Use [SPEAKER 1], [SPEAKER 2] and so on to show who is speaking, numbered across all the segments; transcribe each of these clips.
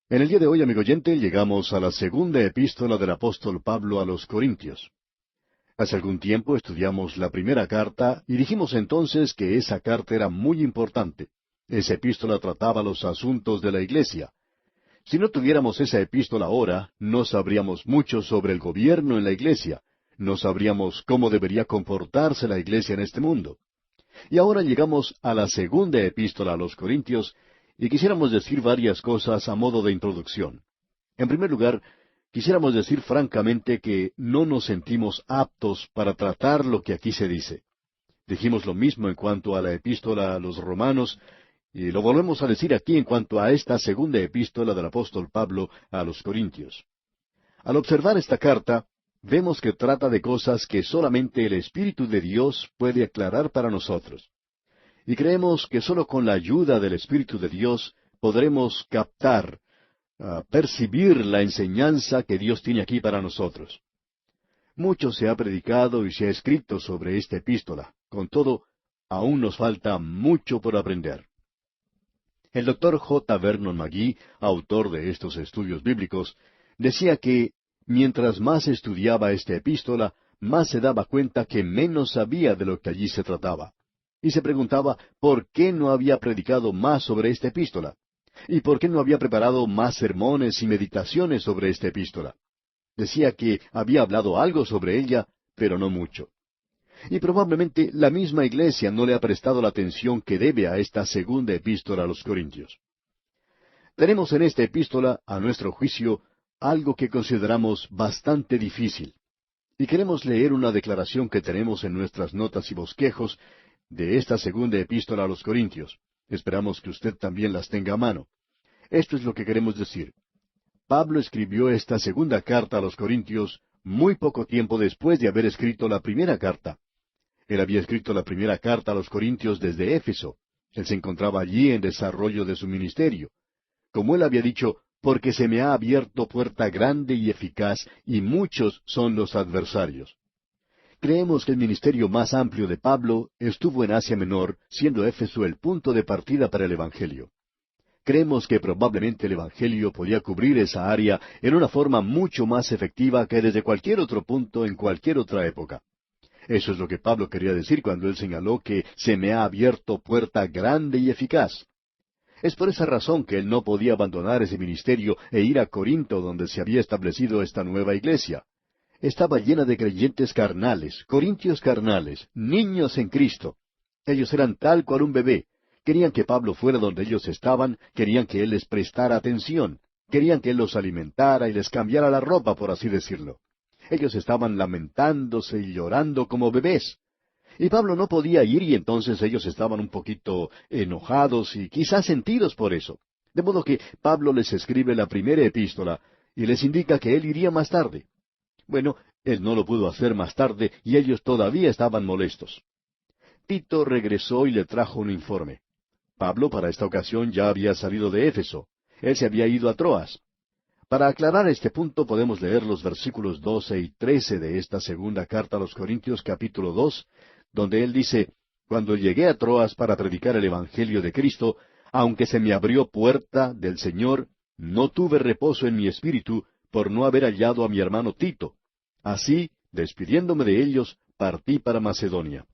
[SPEAKER 1] En el día de hoy, amigo oyente, llegamos a la segunda epístola del apóstol Pablo a los Corintios. Hace algún tiempo estudiamos la primera carta y dijimos entonces que esa carta era muy importante. Esa epístola trataba los asuntos de la iglesia. Si no tuviéramos esa epístola ahora, no sabríamos mucho sobre el gobierno en la iglesia, no sabríamos cómo debería comportarse la iglesia en este mundo. Y ahora llegamos a la segunda epístola a los Corintios y quisiéramos decir varias cosas a modo de introducción. En primer lugar, quisiéramos decir francamente que no nos sentimos aptos para tratar lo que aquí se dice. Dijimos lo mismo en cuanto a la epístola a los Romanos, y lo volvemos a decir aquí en cuanto a esta segunda epístola del apóstol Pablo a los Corintios. Al observar esta carta, vemos que trata de cosas que solamente el Espíritu de Dios puede aclarar para nosotros. Y creemos que sólo con la ayuda del Espíritu de Dios podremos captar, percibir la enseñanza que Dios tiene aquí para nosotros. Mucho se ha predicado y se ha escrito sobre esta epístola. Con todo, aún nos falta mucho por aprender. El doctor J. Vernon McGee, autor de estos estudios bíblicos, decía que mientras más estudiaba esta epístola, más se daba cuenta que menos sabía de lo que allí se trataba. Y se preguntaba por qué no había predicado más sobre esta epístola, y por qué no había preparado más sermones y meditaciones sobre esta epístola. Decía que había hablado algo sobre ella, pero no mucho. Y probablemente la misma iglesia no le ha prestado la atención que debe a esta segunda epístola a los Corintios. Tenemos en esta epístola, a nuestro juicio, algo que consideramos bastante difícil. Y queremos leer una declaración que tenemos en nuestras notas y bosquejos de esta segunda epístola a los Corintios. Esperamos que usted también las tenga a mano. Esto es lo que queremos decir. Pablo escribió esta segunda carta a los Corintios muy poco tiempo después de haber escrito la primera carta. Él había escrito la primera carta a los Corintios desde Éfeso. Él se encontraba allí en desarrollo de su ministerio. Como él había dicho, porque se me ha abierto puerta grande y eficaz, y muchos son los adversarios. Creemos que el ministerio más amplio de Pablo estuvo en Asia Menor, siendo Éfeso el punto de partida para el Evangelio. Creemos que probablemente el Evangelio podía cubrir esa área en una forma mucho más efectiva que desde cualquier otro punto en cualquier otra época. Eso es lo que Pablo quería decir cuando él señaló que se me ha abierto puerta grande y eficaz. Es por esa razón que él no podía abandonar ese ministerio e ir a Corinto, donde se había establecido esta nueva iglesia. Estaba llena de creyentes carnales, corintios carnales, niños en Cristo. Ellos eran tal cual un bebé. Querían que Pablo fuera donde ellos estaban, querían que él les prestara atención, querían que él los alimentara y les cambiara la ropa, por así decirlo. Ellos estaban lamentándose y llorando como bebés. Y Pablo no podía ir y entonces ellos estaban un poquito enojados y quizás sentidos por eso. De modo que Pablo les escribe la primera epístola y les indica que él iría más tarde. Bueno, él no lo pudo hacer más tarde y ellos todavía estaban molestos. Tito regresó y le trajo un informe. Pablo para esta ocasión ya había salido de Éfeso. Él se había ido a Troas. Para aclarar este punto podemos leer los versículos 12 y 13 de esta segunda carta a los Corintios capítulo 2, donde él dice, «Cuando llegué a Troas para predicar el Evangelio de Cristo, aunque se me abrió puerta del Señor, no tuve reposo en mi espíritu por no haber hallado a mi hermano Tito. Así, despidiéndome de ellos, partí para Macedonia».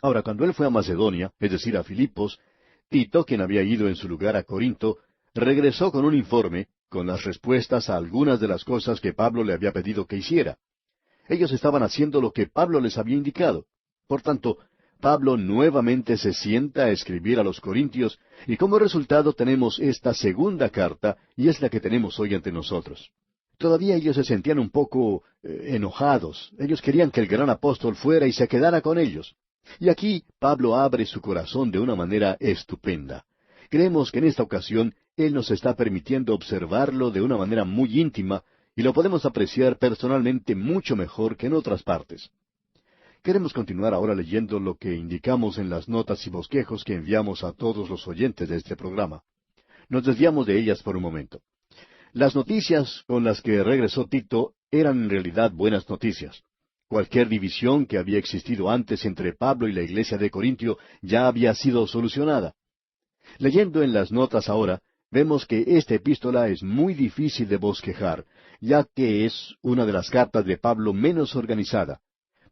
[SPEAKER 1] Ahora, cuando él fue a Macedonia, es decir, a Filipos, Tito, quien había ido en su lugar a Corinto, regresó con un informe, con las respuestas a algunas de las cosas que Pablo le había pedido que hiciera. Ellos estaban haciendo lo que Pablo les había indicado. Por tanto, Pablo nuevamente se sienta a escribir a los Corintios, y como resultado tenemos esta segunda carta, y es la que tenemos hoy ante nosotros. Todavía ellos se sentían un poco enojados. Ellos querían que el gran apóstol fuera y se quedara con ellos. Y aquí Pablo abre su corazón de una manera estupenda. Creemos que en esta ocasión Él nos está permitiendo observarlo de una manera muy íntima y lo podemos apreciar personalmente mucho mejor que en otras partes. Queremos continuar ahora leyendo lo que indicamos en las notas y bosquejos que enviamos a todos los oyentes de este programa. Nos desviamos de ellas por un momento. Las noticias con las que regresó Tito eran en realidad buenas noticias. Cualquier división que había existido antes entre Pablo y la iglesia de Corintio ya había sido solucionada. Leyendo en las notas ahora, vemos que esta epístola es muy difícil de bosquejar, ya que es una de las cartas de Pablo menos organizada.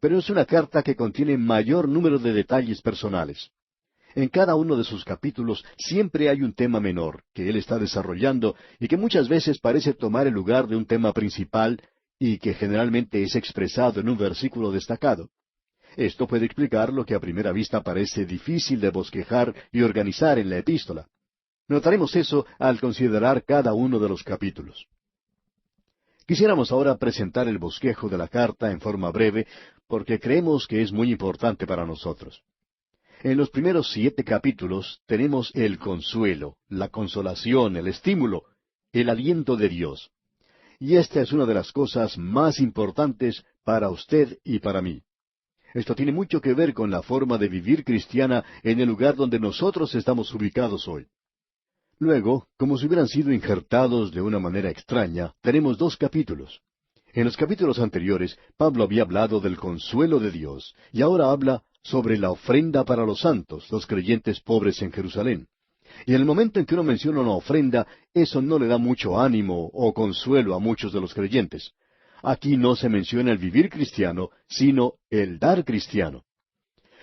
[SPEAKER 1] Pero es una carta que contiene mayor número de detalles personales. En cada uno de sus capítulos siempre hay un tema menor que él está desarrollando y que muchas veces parece tomar el lugar de un tema principal y que generalmente es expresado en un versículo destacado. Esto puede explicar lo que a primera vista parece difícil de bosquejar y organizar en la epístola. Notaremos eso al considerar cada uno de los capítulos. Quisiéramos ahora presentar el bosquejo de la carta en forma breve, porque creemos que es muy importante para nosotros. En los primeros 7 capítulos tenemos el consuelo, la consolación, el estímulo, el aliento de Dios. Y esta es una de las cosas más importantes para usted y para mí. Esto tiene mucho que ver con la forma de vivir cristiana en el lugar donde nosotros estamos ubicados hoy. Luego, como si hubieran sido injertados de una manera extraña, tenemos 2 capítulos. En los capítulos anteriores, Pablo había hablado del consuelo de Dios, y ahora habla sobre la ofrenda para los santos, los creyentes pobres en Jerusalén. Y en el momento en que uno menciona una ofrenda, eso no le da mucho ánimo o consuelo a muchos de los creyentes. Aquí no se menciona el vivir cristiano, sino el dar cristiano.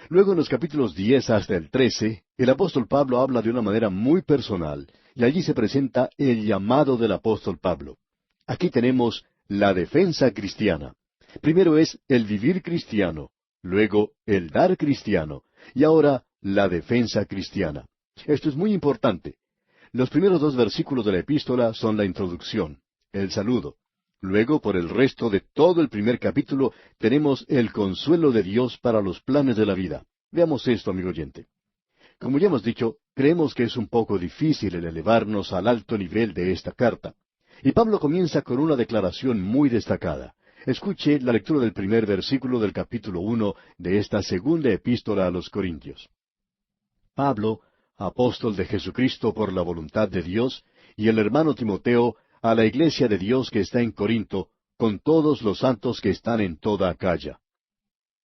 [SPEAKER 1] Luego en los capítulos 10 hasta el 13, el apóstol Pablo habla de una manera muy personal, y allí se presenta el llamado del apóstol Pablo. Aquí tenemos la defensa cristiana. Primero es el vivir cristiano, luego el dar cristiano, y ahora la defensa cristiana. Esto es muy importante. Los primeros 2 versículos de la epístola son la introducción, el saludo. Luego, por el resto de todo el primer capítulo, tenemos el consuelo de Dios para los planes de la vida. Veamos esto, amigo oyente. Como ya hemos dicho, creemos que es un poco difícil el elevarnos al alto nivel de esta carta. Y Pablo comienza con una declaración muy destacada. Escuche la lectura del primer versículo del capítulo 1 de esta segunda epístola a los Corintios. Pablo, apóstol de Jesucristo por la voluntad de Dios, y el hermano Timoteo, a la iglesia de Dios que está en Corinto, con todos los santos que están en toda Acaya.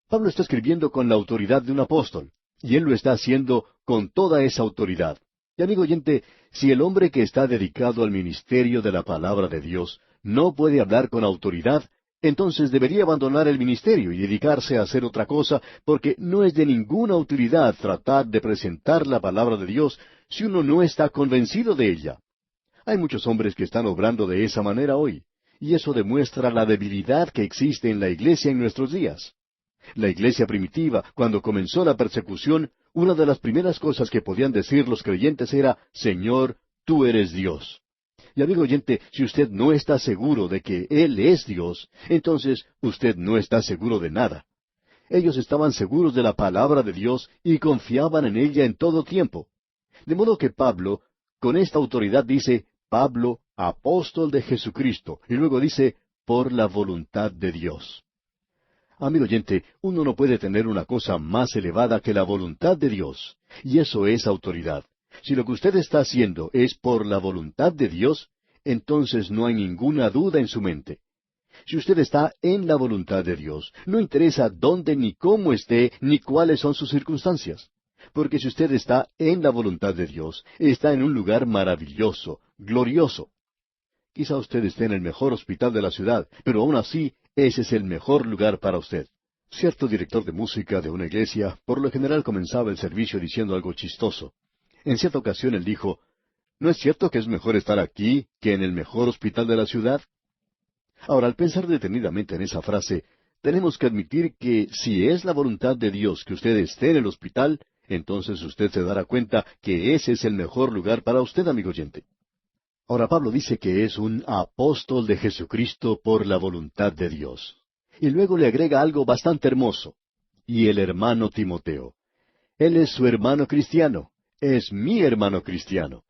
[SPEAKER 1] Pablo está escribiendo con la autoridad de un apóstol, y él lo está haciendo con toda esa autoridad. Y amigo oyente, si el hombre que está dedicado al ministerio de la palabra de Dios no puede hablar con autoridad, entonces debería abandonar el ministerio y dedicarse a hacer otra cosa, porque no es de ninguna utilidad tratar de presentar la palabra de Dios si uno no está convencido de ella. Hay muchos hombres que están obrando de esa manera hoy, y eso demuestra la debilidad que existe en la iglesia en nuestros días. La iglesia primitiva, cuando comenzó la persecución, una de las primeras cosas que podían decir los creyentes era, Señor, tú eres Dios. Y amigo oyente, si usted no está seguro de que Él es Dios, entonces usted no está seguro de nada. Ellos estaban seguros de la palabra de Dios y confiaban en ella en todo tiempo. De modo que Pablo, con esta autoridad dice, Pablo, apóstol de Jesucristo, y luego dice, por la voluntad de Dios. Amigo oyente, uno no puede tener una cosa más elevada que la voluntad de Dios, y eso es autoridad. Si lo que usted está haciendo es por la voluntad de Dios, entonces no hay ninguna duda en su mente. Si usted está en la voluntad de Dios, no interesa dónde ni cómo esté, ni cuáles son sus circunstancias. Porque si usted está en la voluntad de Dios, está en un lugar maravilloso, glorioso. Quizá usted esté en el mejor hospital de la ciudad, pero aún así, ese es el mejor lugar para usted. Cierto director de música de una iglesia, por lo general comenzaba el servicio diciendo algo chistoso. En cierta ocasión él dijo, ¿no es cierto que es mejor estar aquí que en el mejor hospital de la ciudad? Ahora, al pensar detenidamente en esa frase, tenemos que admitir que si es la voluntad de Dios que usted esté en el hospital, entonces usted se dará cuenta que ese es el mejor lugar para usted, amigo oyente. Ahora Pablo dice que es un apóstol de Jesucristo por la voluntad de Dios. Y luego le agrega algo bastante hermoso. Y el hermano Timoteo. Él es su hermano cristiano. Es mi hermano cristiano.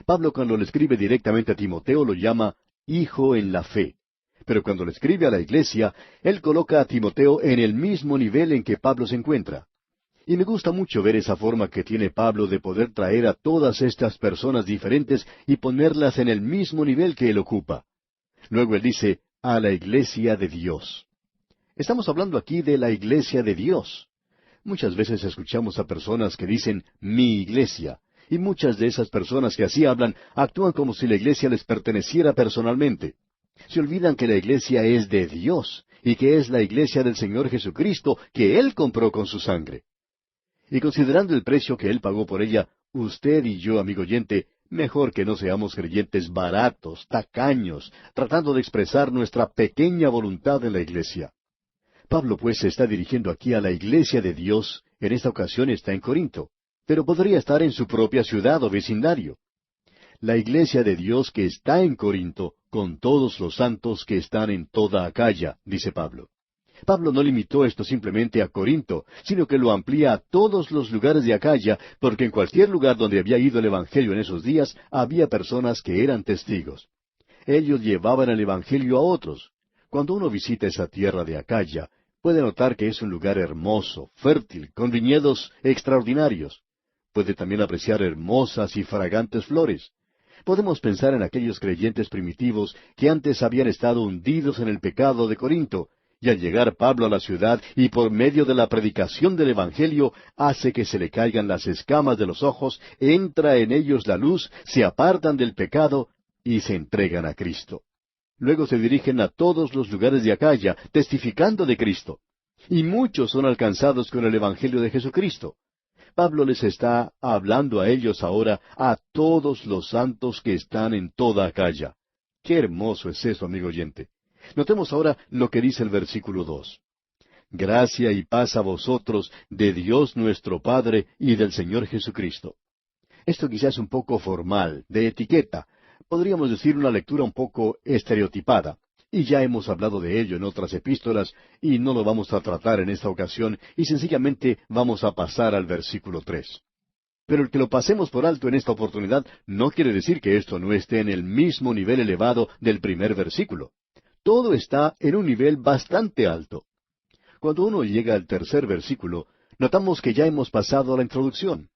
[SPEAKER 1] Pablo cuando le escribe directamente a Timoteo lo llama hijo en la fe. Pero cuando le escribe a la iglesia, él coloca a Timoteo en el mismo nivel en que Pablo se encuentra. Y me gusta mucho ver esa forma que tiene Pablo de poder traer a todas estas personas diferentes y ponerlas en el mismo nivel que él ocupa. Luego él dice, a la iglesia de Dios. Estamos hablando aquí de la iglesia de Dios. Muchas veces escuchamos a personas que dicen, mi iglesia, Y muchas de esas personas que así hablan actúan como si la iglesia les perteneciera personalmente. Se olvidan que la iglesia es de Dios y que es la iglesia del Señor Jesucristo que Él compró con su sangre. Y considerando el precio que Él pagó por ella, usted y yo, amigo oyente, mejor que no seamos creyentes baratos, tacaños, tratando de expresar nuestra pequeña voluntad en la iglesia. Pablo pues se está dirigiendo aquí a la iglesia de Dios, en esta ocasión está en Corinto, pero podría estar en su propia ciudad o vecindario. La iglesia de Dios que está en Corinto, con todos los santos que están en toda Acaya, dice Pablo. Pablo no limitó esto simplemente a Corinto, sino que lo amplía a todos los lugares de Acaya, porque en cualquier lugar donde había ido el Evangelio en esos días, había personas que eran testigos. Ellos llevaban el Evangelio a otros. Cuando uno visita esa tierra de Acaya, puede notar que es un lugar hermoso, fértil, con viñedos extraordinarios. Puede también apreciar hermosas y fragantes flores. Podemos pensar en aquellos creyentes primitivos que antes habían estado hundidos en el pecado de Corinto, y al llegar Pablo a la ciudad y por medio de la predicación del Evangelio hace que se le caigan las escamas de los ojos, entra en ellos la luz, se apartan del pecado y se entregan a Cristo. Luego se dirigen a todos los lugares de Acaya, testificando de Cristo. Y muchos son alcanzados con el Evangelio de Jesucristo. Pablo les está hablando a ellos ahora, a todos los santos que están en toda Acaya. Qué hermoso es eso, amigo oyente. Notemos ahora lo que dice el versículo 2. Gracia y paz a vosotros de Dios nuestro Padre y del Señor Jesucristo. Esto quizás es un poco formal, de etiqueta. Podríamos decir una lectura un poco estereotipada. Y ya hemos hablado de ello en otras epístolas, y no lo vamos a tratar en esta ocasión, y sencillamente vamos a pasar al versículo 3. Pero el que lo pasemos por alto en esta oportunidad no quiere decir que esto no esté en el mismo nivel elevado del primer versículo. Todo está en un nivel bastante alto. Cuando uno llega al tercer versículo, notamos que ya hemos pasado a la introducción.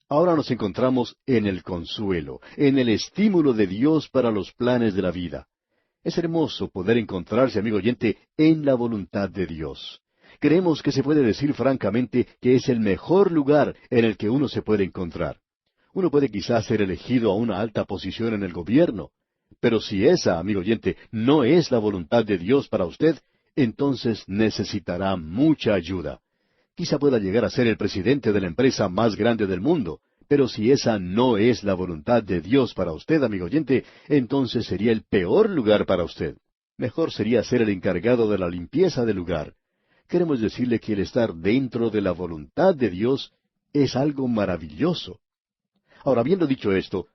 [SPEAKER 1] Ahora nos encontramos en el consuelo, en el estímulo de Dios para los planes de la vida. Es hermoso poder encontrarse, amigo oyente, en la voluntad de Dios. Creemos que se puede decir francamente que es el mejor lugar en el que uno se puede encontrar. Uno puede quizás ser elegido a una alta posición en el gobierno, pero si esa, amigo oyente, no es la voluntad de Dios para usted, entonces necesitará mucha ayuda. Quizá pueda llegar a ser el presidente de la empresa más grande del mundo, pero si esa no es la voluntad de Dios para usted, amigo oyente, entonces sería el peor lugar para usted. Mejor sería ser el encargado de la limpieza del lugar. Queremos decirle que el estar dentro de la voluntad de Dios es algo maravilloso. Ahora, habiendo dicho esto,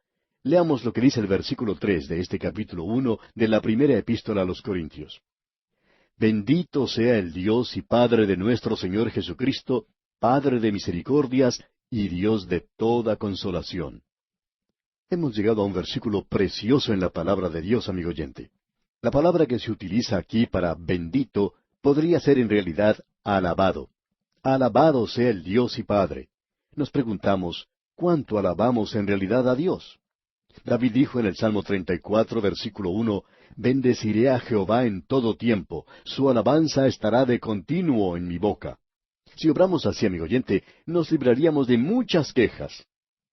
[SPEAKER 1] leamos lo que dice el versículo 3 de este capítulo 1 de la primera epístola a los Corintios. Bendito sea el Dios y Padre de nuestro Señor Jesucristo, Padre de misericordias y Dios de toda consolación. Hemos llegado a un versículo precioso en la palabra de Dios, amigo oyente. La palabra que se utiliza aquí para bendito podría ser en realidad alabado. Alabado sea el Dios y Padre. Nos preguntamos, ¿cuánto alabamos en realidad a Dios? David dijo en el Salmo 34, versículo 1, Bendeciré a Jehová en todo tiempo, su alabanza estará de continuo en mi boca. Si obramos así, amigo oyente, nos libraríamos de muchas quejas.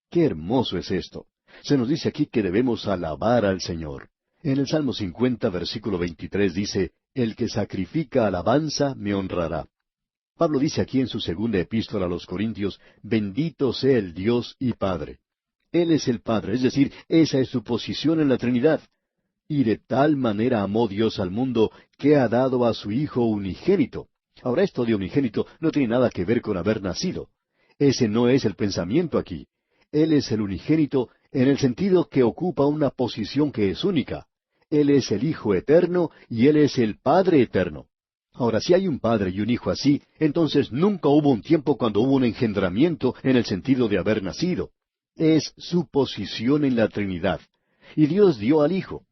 [SPEAKER 1] ¡Qué hermoso es esto! Se nos dice aquí que debemos alabar al Señor. En el Salmo 50, versículo 23 dice, El que sacrifica alabanza me honrará. Pablo dice aquí en su segunda epístola a los Corintios, Bendito sea el Dios y Padre. Él es el Padre, es decir, esa es su posición en la Trinidad. Y de tal manera amó Dios al mundo que ha dado a su Hijo unigénito. Ahora, esto de unigénito no tiene nada que ver con haber nacido. Ese no es el pensamiento aquí. Él es el unigénito en el sentido que ocupa una posición que es única. Él es el Hijo eterno y Él es el Padre eterno. Ahora, si hay un Padre y un Hijo así, entonces nunca hubo un tiempo cuando hubo un engendramiento en el sentido de haber nacido. Es su posición en la Trinidad. Y Dios dio al Hijo.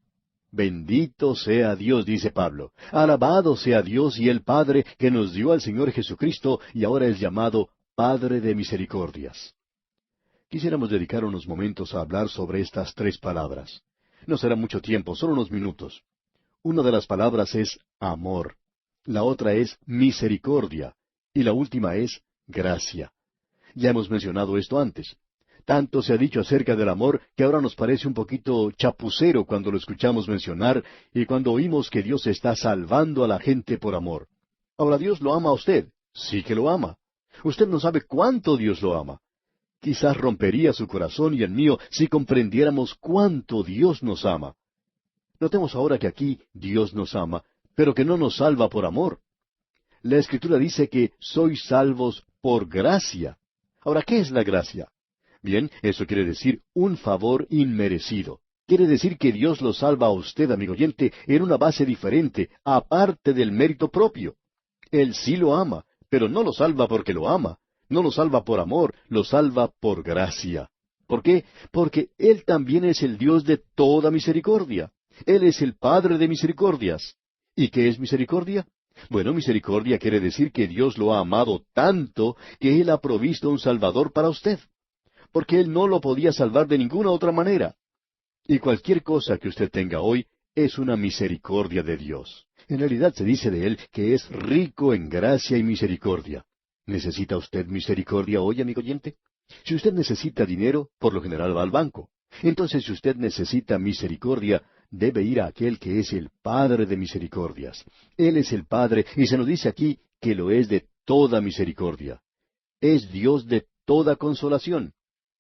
[SPEAKER 1] Bendito sea Dios, dice Pablo. Alabado sea Dios y el Padre que nos dio al Señor Jesucristo y ahora es llamado Padre de misericordias. Quisiéramos dedicar unos momentos a hablar sobre estas tres palabras. No será mucho tiempo, solo unos minutos. Una de las palabras es amor. La otra es misericordia. Y la última es gracia. Ya hemos mencionado esto antes. Tanto se ha dicho acerca del amor que ahora nos parece un poquito chapucero cuando lo escuchamos mencionar y cuando oímos que Dios está salvando a la gente por amor. Ahora Dios lo ama a usted, sí que lo ama. Usted no sabe cuánto Dios lo ama. Quizás rompería su corazón y el mío si comprendiéramos cuánto Dios nos ama. Notemos ahora que aquí Dios nos ama, pero que no nos salva por amor. La Escritura dice que sois salvos por gracia. Ahora, ¿qué es la gracia? Bien, eso quiere decir un favor inmerecido. Quiere decir que Dios lo salva a usted, amigo oyente, en una base diferente, aparte del mérito propio. Él sí lo ama, pero no lo salva porque lo ama. No lo salva por amor, lo salva por gracia. ¿Por qué? Porque Él también es el Dios de toda misericordia. Él es el Padre de misericordias. ¿Y qué es misericordia? Bueno, misericordia quiere decir que Dios lo ha amado tanto que Él ha provisto un Salvador para usted. Porque Él no lo podía salvar de ninguna otra manera. Y cualquier cosa que usted tenga hoy es una misericordia de Dios. En realidad se dice de Él que es rico en gracia y misericordia. ¿Necesita usted misericordia hoy, amigo oyente? Si usted necesita dinero, por lo general va al banco. Entonces, si usted necesita misericordia, debe ir a aquel que es el Padre de misericordias. Él es el Padre, y se nos dice aquí que lo es de toda misericordia. Es Dios de toda consolación.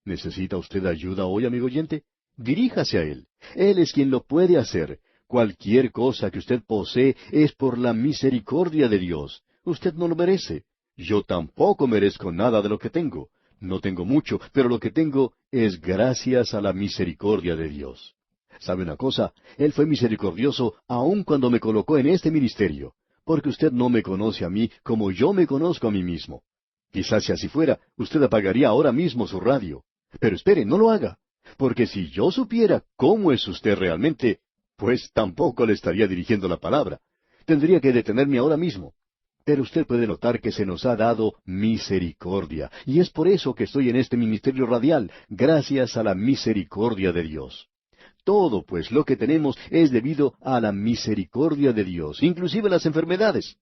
[SPEAKER 1] ¿Necesita usted ayuda hoy, amigo oyente? Diríjase a Él. Él es quien lo puede hacer. Cualquier cosa que usted posee es por la misericordia de Dios. Usted no lo merece. Yo tampoco merezco nada de lo que tengo. No tengo mucho, pero lo que tengo es gracias a la misericordia de Dios. ¿Sabe una cosa? Él fue misericordioso aun cuando me colocó en este ministerio, porque usted no me conoce a mí como yo me conozco a mí mismo. Quizás si así fuera, usted apagaría ahora mismo su radio. Pero espere, no lo haga, porque si yo supiera cómo es usted realmente, pues tampoco le estaría dirigiendo la palabra. Tendría que detenerme ahora mismo. Pero usted puede notar que se nos ha dado misericordia, y es por eso que estoy en este ministerio radial, gracias a la misericordia de Dios. Todo, pues, lo que tenemos es debido a la misericordia de Dios, inclusive las enfermedades.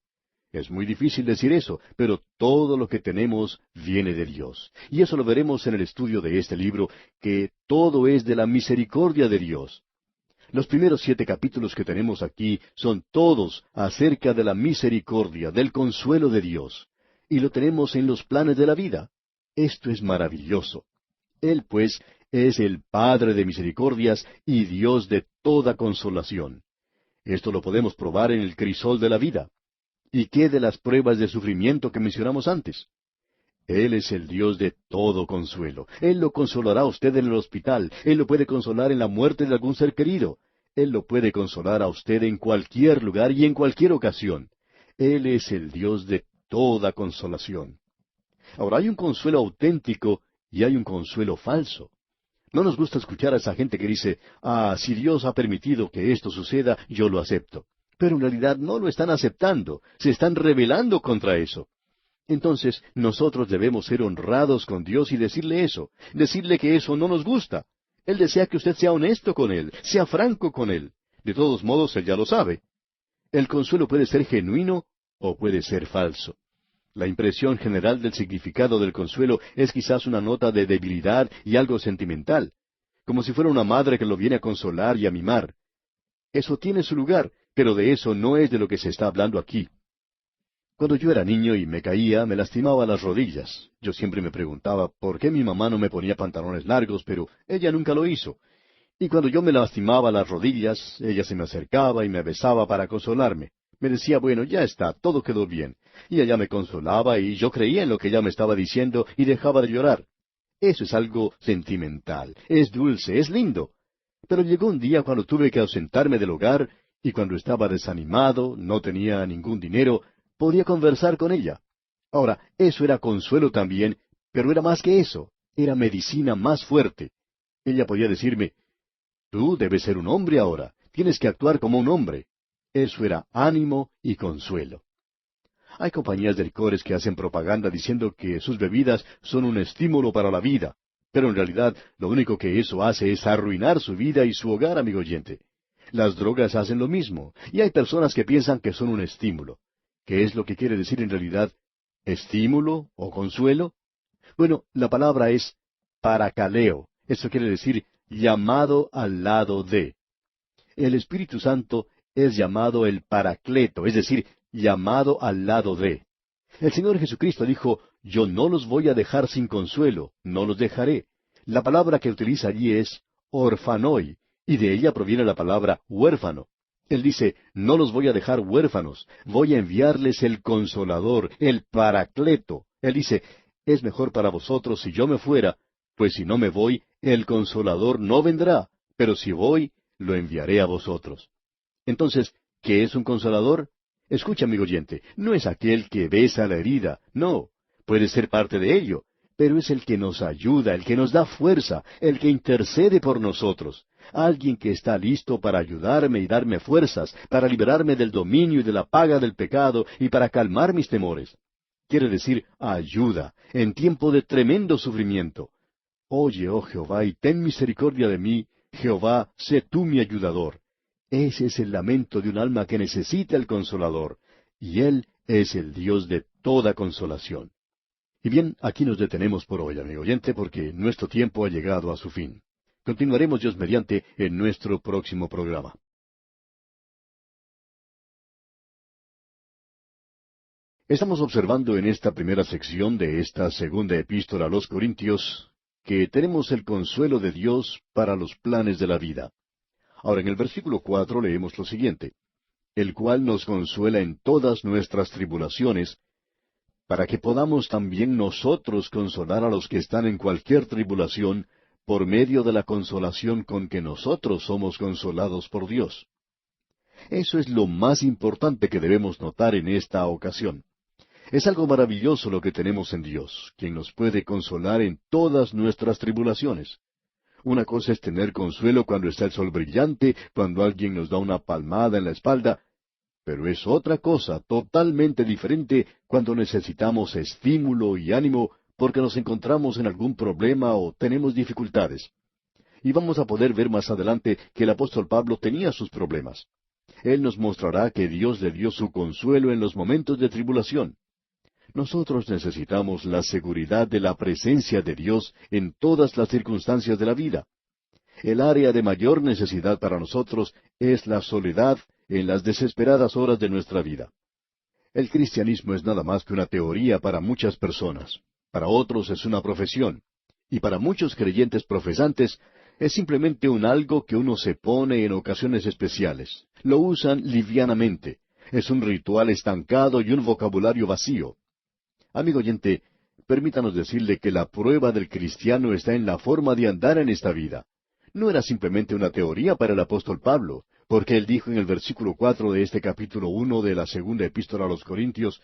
[SPEAKER 1] Es muy difícil decir eso, pero todo lo que tenemos viene de Dios. Y eso lo veremos en el estudio de este libro, que todo es de la misericordia de Dios. Los primeros 7 capítulos que tenemos aquí son todos acerca de la misericordia, del consuelo de Dios. Y lo tenemos en los planes de la vida. Esto es maravilloso. Él, pues, es el Padre de misericordias y Dios de toda consolación. Esto lo podemos probar en el crisol de la vida. ¿Y qué de las pruebas de sufrimiento que mencionamos antes? Él es el Dios de todo consuelo. Él lo consolará a usted en el hospital. Él lo puede consolar en la muerte de algún ser querido. Él lo puede consolar a usted en cualquier lugar y en cualquier ocasión. Él es el Dios de toda consolación. Ahora, hay un consuelo auténtico y hay un consuelo falso. No nos gusta escuchar a esa gente que dice, si Dios ha permitido que esto suceda, yo lo acepto. Pero en realidad no lo están aceptando, se están rebelando contra eso. Entonces, nosotros debemos ser honrados con Dios y decirle eso, decirle que eso no nos gusta. Él desea que usted sea honesto con Él, sea franco con Él. De todos modos, Él ya lo sabe. El consuelo puede ser genuino o puede ser falso. La impresión general del significado del consuelo es quizás una nota de debilidad y algo sentimental, como si fuera una madre que lo viene a consolar y a mimar. Eso tiene su lugar, pero de eso no es de lo que se está hablando aquí. Cuando yo era niño y me caía, me lastimaba las rodillas. Yo siempre me preguntaba por qué mi mamá no me ponía pantalones largos, pero ella nunca lo hizo. Y cuando yo me lastimaba las rodillas, ella se me acercaba y me besaba para consolarme. Me decía, bueno, ya está, todo quedó bien. Y ella me consolaba y yo creía en lo que ella me estaba diciendo y dejaba de llorar. Eso es algo sentimental, es dulce, es lindo. Pero llegó un día cuando tuve que ausentarme del hogar y cuando estaba desanimado, no tenía ningún dinero, podía conversar con ella. Ahora, eso era consuelo también, pero era más que eso, era medicina más fuerte. Ella podía decirme, tú debes ser un hombre ahora, tienes que actuar como un hombre. Eso era ánimo y consuelo. Hay compañías de licores que hacen propaganda diciendo que sus bebidas son un estímulo para la vida, pero en realidad lo único que eso hace es arruinar su vida y su hogar, amigo oyente. Las drogas hacen lo mismo, y hay personas que piensan que son un estímulo. ¿Qué es lo que quiere decir en realidad? ¿Estímulo o consuelo? Bueno, la palabra es paracaleo. Eso quiere decir llamado al lado de. El Espíritu Santo es llamado el Paracleto, es decir, llamado al lado de. El Señor Jesucristo dijo, yo no los voy a dejar sin consuelo, no los dejaré. La palabra que utiliza allí es orfanoi, y de ella proviene la palabra huérfano. Él dice, no los voy a dejar huérfanos, voy a enviarles el Consolador, el Paracleto. Él dice, es mejor para vosotros si yo me fuera, pues si no me voy, el Consolador no vendrá, pero si voy, lo enviaré a vosotros. Entonces, ¿qué es un consolador? Escucha, amigo oyente, no es aquel que besa la herida, no, puede ser parte de ello, pero es el que nos ayuda, el que nos da fuerza, el que intercede por nosotros, alguien que está listo para ayudarme y darme fuerzas, para liberarme del dominio y de la paga del pecado y para calmar mis temores. Quiere decir ayuda, en tiempo de tremendo sufrimiento. Oye, oh Jehová, y ten misericordia de mí, Jehová, sé tú mi ayudador. Ese es el lamento de un alma que necesita el Consolador, y Él es el Dios de toda consolación. Y bien, aquí nos detenemos por hoy, amigo oyente, porque nuestro tiempo ha llegado a su fin. Continuaremos Dios mediante en nuestro próximo programa. Estamos observando en esta primera sección de esta segunda epístola a los Corintios que tenemos el consuelo de Dios para los planes de la vida. Ahora, en el versículo 4 leemos lo siguiente, el cual nos consuela en todas nuestras tribulaciones, para que podamos también nosotros consolar a los que están en cualquier tribulación, por medio de la consolación con que nosotros somos consolados por Dios. Eso es lo más importante que debemos notar en esta ocasión. Es algo maravilloso lo que tenemos en Dios, quien nos puede consolar en todas nuestras tribulaciones. Una cosa es tener consuelo cuando está el sol brillante, cuando alguien nos da una palmada en la espalda, pero es otra cosa totalmente diferente cuando necesitamos estímulo y ánimo porque nos encontramos en algún problema o tenemos dificultades. Y vamos a poder ver más adelante que el apóstol Pablo tenía sus problemas. Él nos mostrará que Dios le dio su consuelo en los momentos de tribulación. Nosotros necesitamos la seguridad de la presencia de Dios en todas las circunstancias de la vida. El área de mayor necesidad para nosotros es la soledad en las desesperadas horas de nuestra vida. El cristianismo es nada más que una teoría para muchas personas. Para otros es una profesión. Y para muchos creyentes profesantes es simplemente un algo que uno se pone en ocasiones especiales. Lo usan livianamente. Es un ritual estancado y un vocabulario vacío. Amigo oyente, permítanos decirle que la prueba del cristiano está en la forma de andar en esta vida. No era simplemente una teoría para el apóstol Pablo, porque él dijo en el versículo 4 de este capítulo 1 de la segunda epístola a los Corintios,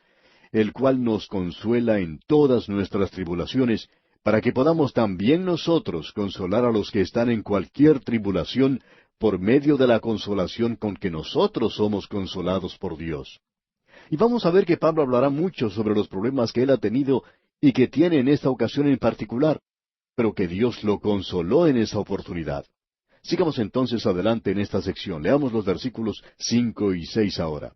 [SPEAKER 1] el cual nos consuela en todas nuestras tribulaciones, para que podamos también nosotros consolar a los que están en cualquier tribulación, por medio de la consolación con que nosotros somos consolados por Dios. Y vamos a ver que Pablo hablará mucho sobre los problemas que él ha tenido y que tiene en esta ocasión en particular, pero que Dios lo consoló en esa oportunidad. Sigamos entonces adelante en esta sección. Leamos los versículos 5 y 6 ahora.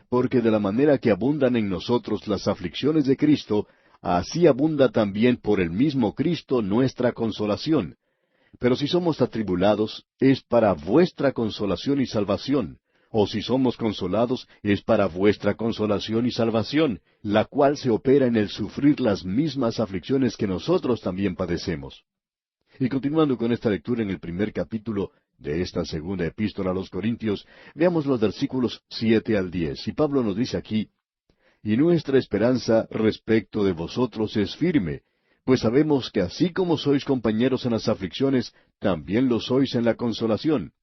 [SPEAKER 1] Porque de la manera que abundan en nosotros las aflicciones de Cristo, así abunda también por el mismo Cristo nuestra consolación. Pero si somos atribulados, es para vuestra consolación y salvación. O si somos consolados, es para vuestra consolación y salvación, la cual se opera en el sufrir las mismas aflicciones que nosotros también padecemos. Y continuando con esta lectura en el primer capítulo de esta segunda epístola a los Corintios, veamos los versículos 7 al 10. Y Pablo nos dice aquí, y nuestra esperanza respecto de vosotros es firme, pues sabemos que así como sois compañeros en las aflicciones, también lo sois en la consolación.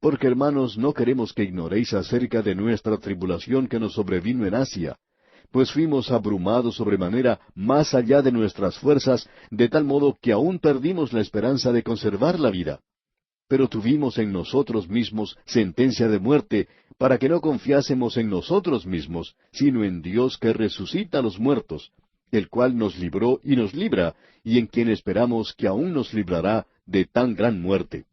[SPEAKER 1] Porque, hermanos, no queremos que ignoréis acerca de nuestra tribulación que nos sobrevino en Asia, pues fuimos abrumados sobremanera más allá de nuestras fuerzas, de tal modo que aún perdimos la esperanza de conservar la vida. Pero tuvimos en nosotros mismos sentencia de muerte, para que no confiásemos en nosotros mismos, sino en Dios que resucita a los muertos, el cual nos libró y nos libra, y en quien esperamos que aún nos librará de tan gran muerte.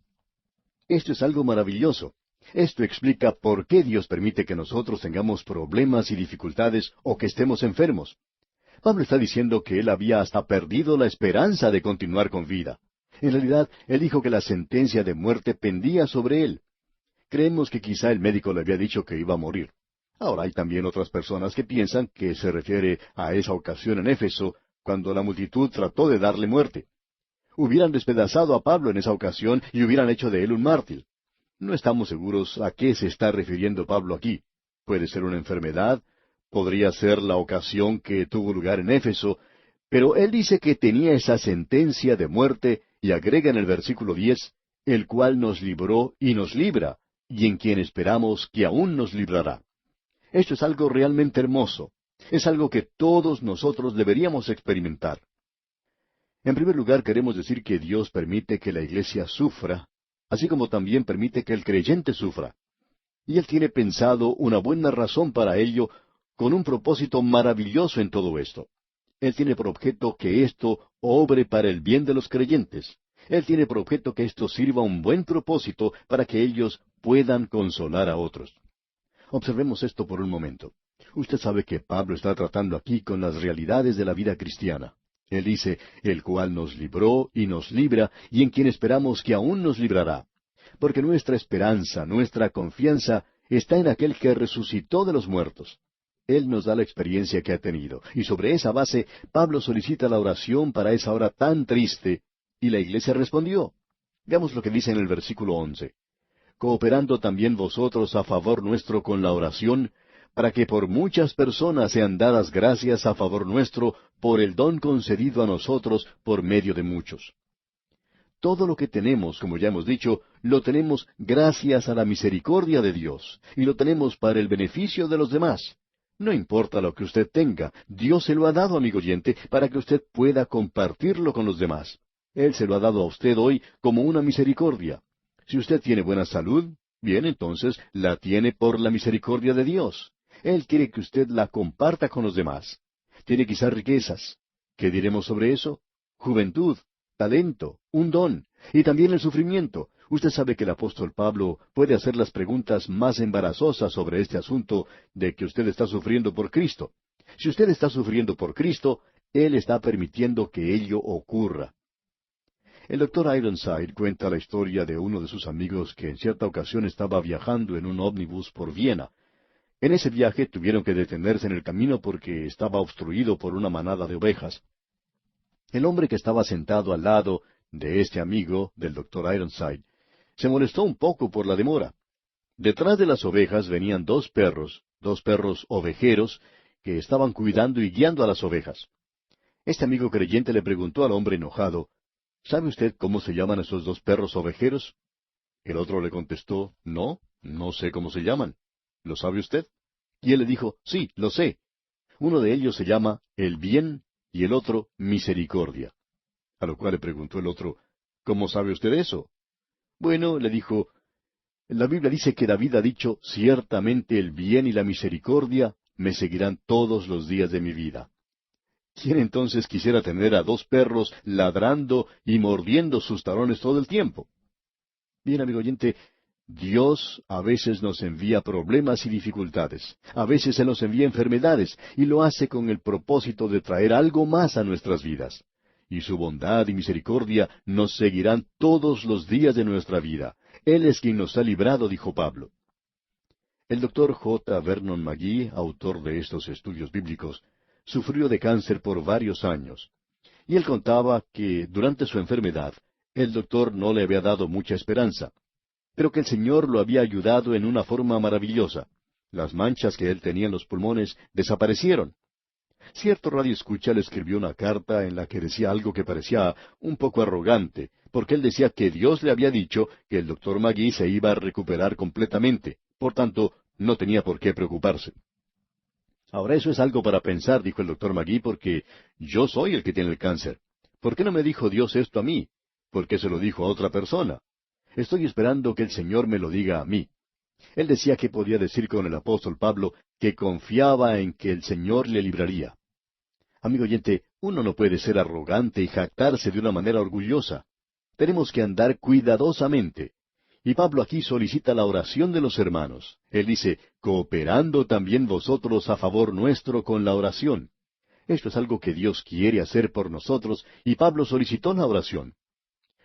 [SPEAKER 1] Esto es algo maravilloso. Esto explica por qué Dios permite que nosotros tengamos problemas y dificultades o que estemos enfermos. Pablo está diciendo que él había hasta perdido la esperanza de continuar con vida. En realidad, él dijo que la sentencia de muerte pendía sobre él. Creemos que quizá el médico le había dicho que iba a morir. Ahora hay también otras personas que piensan que se refiere a esa ocasión en Éfeso, cuando la multitud trató de darle muerte. Hubieran despedazado a Pablo en esa ocasión y hubieran hecho de él un mártir. No estamos seguros a qué se está refiriendo Pablo aquí. Puede ser una enfermedad, podría ser la ocasión que tuvo lugar en Éfeso, pero él dice que tenía esa sentencia de muerte y agrega en el versículo 10, el cual nos libró y nos libra, y en quien esperamos que aún nos librará. Esto es algo realmente hermoso. Es algo que todos nosotros deberíamos experimentar. En primer lugar, queremos decir que Dios permite que la iglesia sufra, así como también permite que el creyente sufra. Y Él tiene pensado una buena razón para ello, con un propósito maravilloso en todo esto. Él tiene por objeto que esto obre para el bien de los creyentes. Él tiene por objeto que esto sirva a un buen propósito para que ellos puedan consolar a otros. Observemos esto por un momento. Usted sabe que Pablo está tratando aquí con las realidades de la vida cristiana. Él dice, el cual nos libró y nos libra, y en quien esperamos que aún nos librará. Porque nuestra esperanza, nuestra confianza, está en aquel que resucitó de los muertos. Él nos da la experiencia que ha tenido, y sobre esa base Pablo solicita la oración para esa hora tan triste, y la iglesia respondió. Veamos lo que dice en el versículo 11. Cooperando también vosotros a favor nuestro con la oración, para que por muchas personas sean dadas gracias a favor nuestro por el don concedido a nosotros por medio de muchos. Todo lo que tenemos, como ya hemos dicho, lo tenemos gracias a la misericordia de Dios, y lo tenemos para el beneficio de los demás. No importa lo que usted tenga, Dios se lo ha dado, amigo oyente, para que usted pueda compartirlo con los demás. Él se lo ha dado a usted hoy como una misericordia. Si usted tiene buena salud, bien, entonces la tiene por la misericordia de Dios. Él quiere que usted la comparta con los demás. Tiene quizás riquezas. ¿Qué diremos sobre eso? Juventud, talento, un don, y también el sufrimiento. Usted sabe que el apóstol Pablo puede hacer las preguntas más embarazosas sobre este asunto de que usted está sufriendo por Cristo. Si usted está sufriendo por Cristo, Él está permitiendo que ello ocurra. El doctor Ironside cuenta la historia de uno de sus amigos que en cierta ocasión estaba viajando en un ómnibus por Viena. En ese viaje tuvieron que detenerse en el camino porque estaba obstruido por una manada de ovejas. El hombre que estaba sentado al lado de este amigo, del doctor Ironside, se molestó un poco por la demora. Detrás de las ovejas venían dos perros ovejeros, que estaban cuidando y guiando a las ovejas. Este amigo creyente le preguntó al hombre enojado, ¿sabe usted cómo se llaman esos dos perros ovejeros? El otro le contestó, no, no sé cómo se llaman. ¿Lo sabe usted? Y él le dijo, sí, lo sé. Uno de ellos se llama el bien y el otro misericordia. A lo cual le preguntó el otro, ¿cómo sabe usted eso? Bueno, le dijo, la Biblia dice que David ha dicho, ciertamente el bien y la misericordia me seguirán todos los días de mi vida. ¿Quién entonces quisiera tener a dos perros ladrando y mordiendo sus talones todo el tiempo? Bien, amigo oyente, Dios a veces nos envía problemas y dificultades. A veces Él nos envía enfermedades y lo hace con el propósito de traer algo más a nuestras vidas. Y su bondad y misericordia nos seguirán todos los días de nuestra vida. Él es quien nos ha librado, dijo Pablo. El doctor J. Vernon McGee, autor de estos estudios bíblicos, sufrió de cáncer por varios años. Y él contaba que durante su enfermedad, el doctor no le había dado mucha esperanza, pero que el Señor lo había ayudado en una forma maravillosa. Las manchas que él tenía en los pulmones desaparecieron. Cierto radioescucha le escribió una carta en la que decía algo que parecía un poco arrogante, porque él decía que Dios le había dicho que el doctor McGee se iba a recuperar completamente, por tanto, no tenía por qué preocuparse. Ahora eso es algo para pensar, dijo el doctor McGee, porque yo soy el que tiene el cáncer. ¿Por qué no me dijo Dios esto a mí? ¿Por qué se lo dijo a otra persona? Estoy esperando que el Señor me lo diga a mí. Él decía que podía decir con el apóstol Pablo que confiaba en que el Señor le libraría. Amigo oyente, uno no puede ser arrogante y jactarse de una manera orgullosa. Tenemos que andar cuidadosamente. Y Pablo aquí solicita la oración de los hermanos. Él dice, cooperando también vosotros a favor nuestro con la oración. Esto es algo que Dios quiere hacer por nosotros, y Pablo solicitó la oración.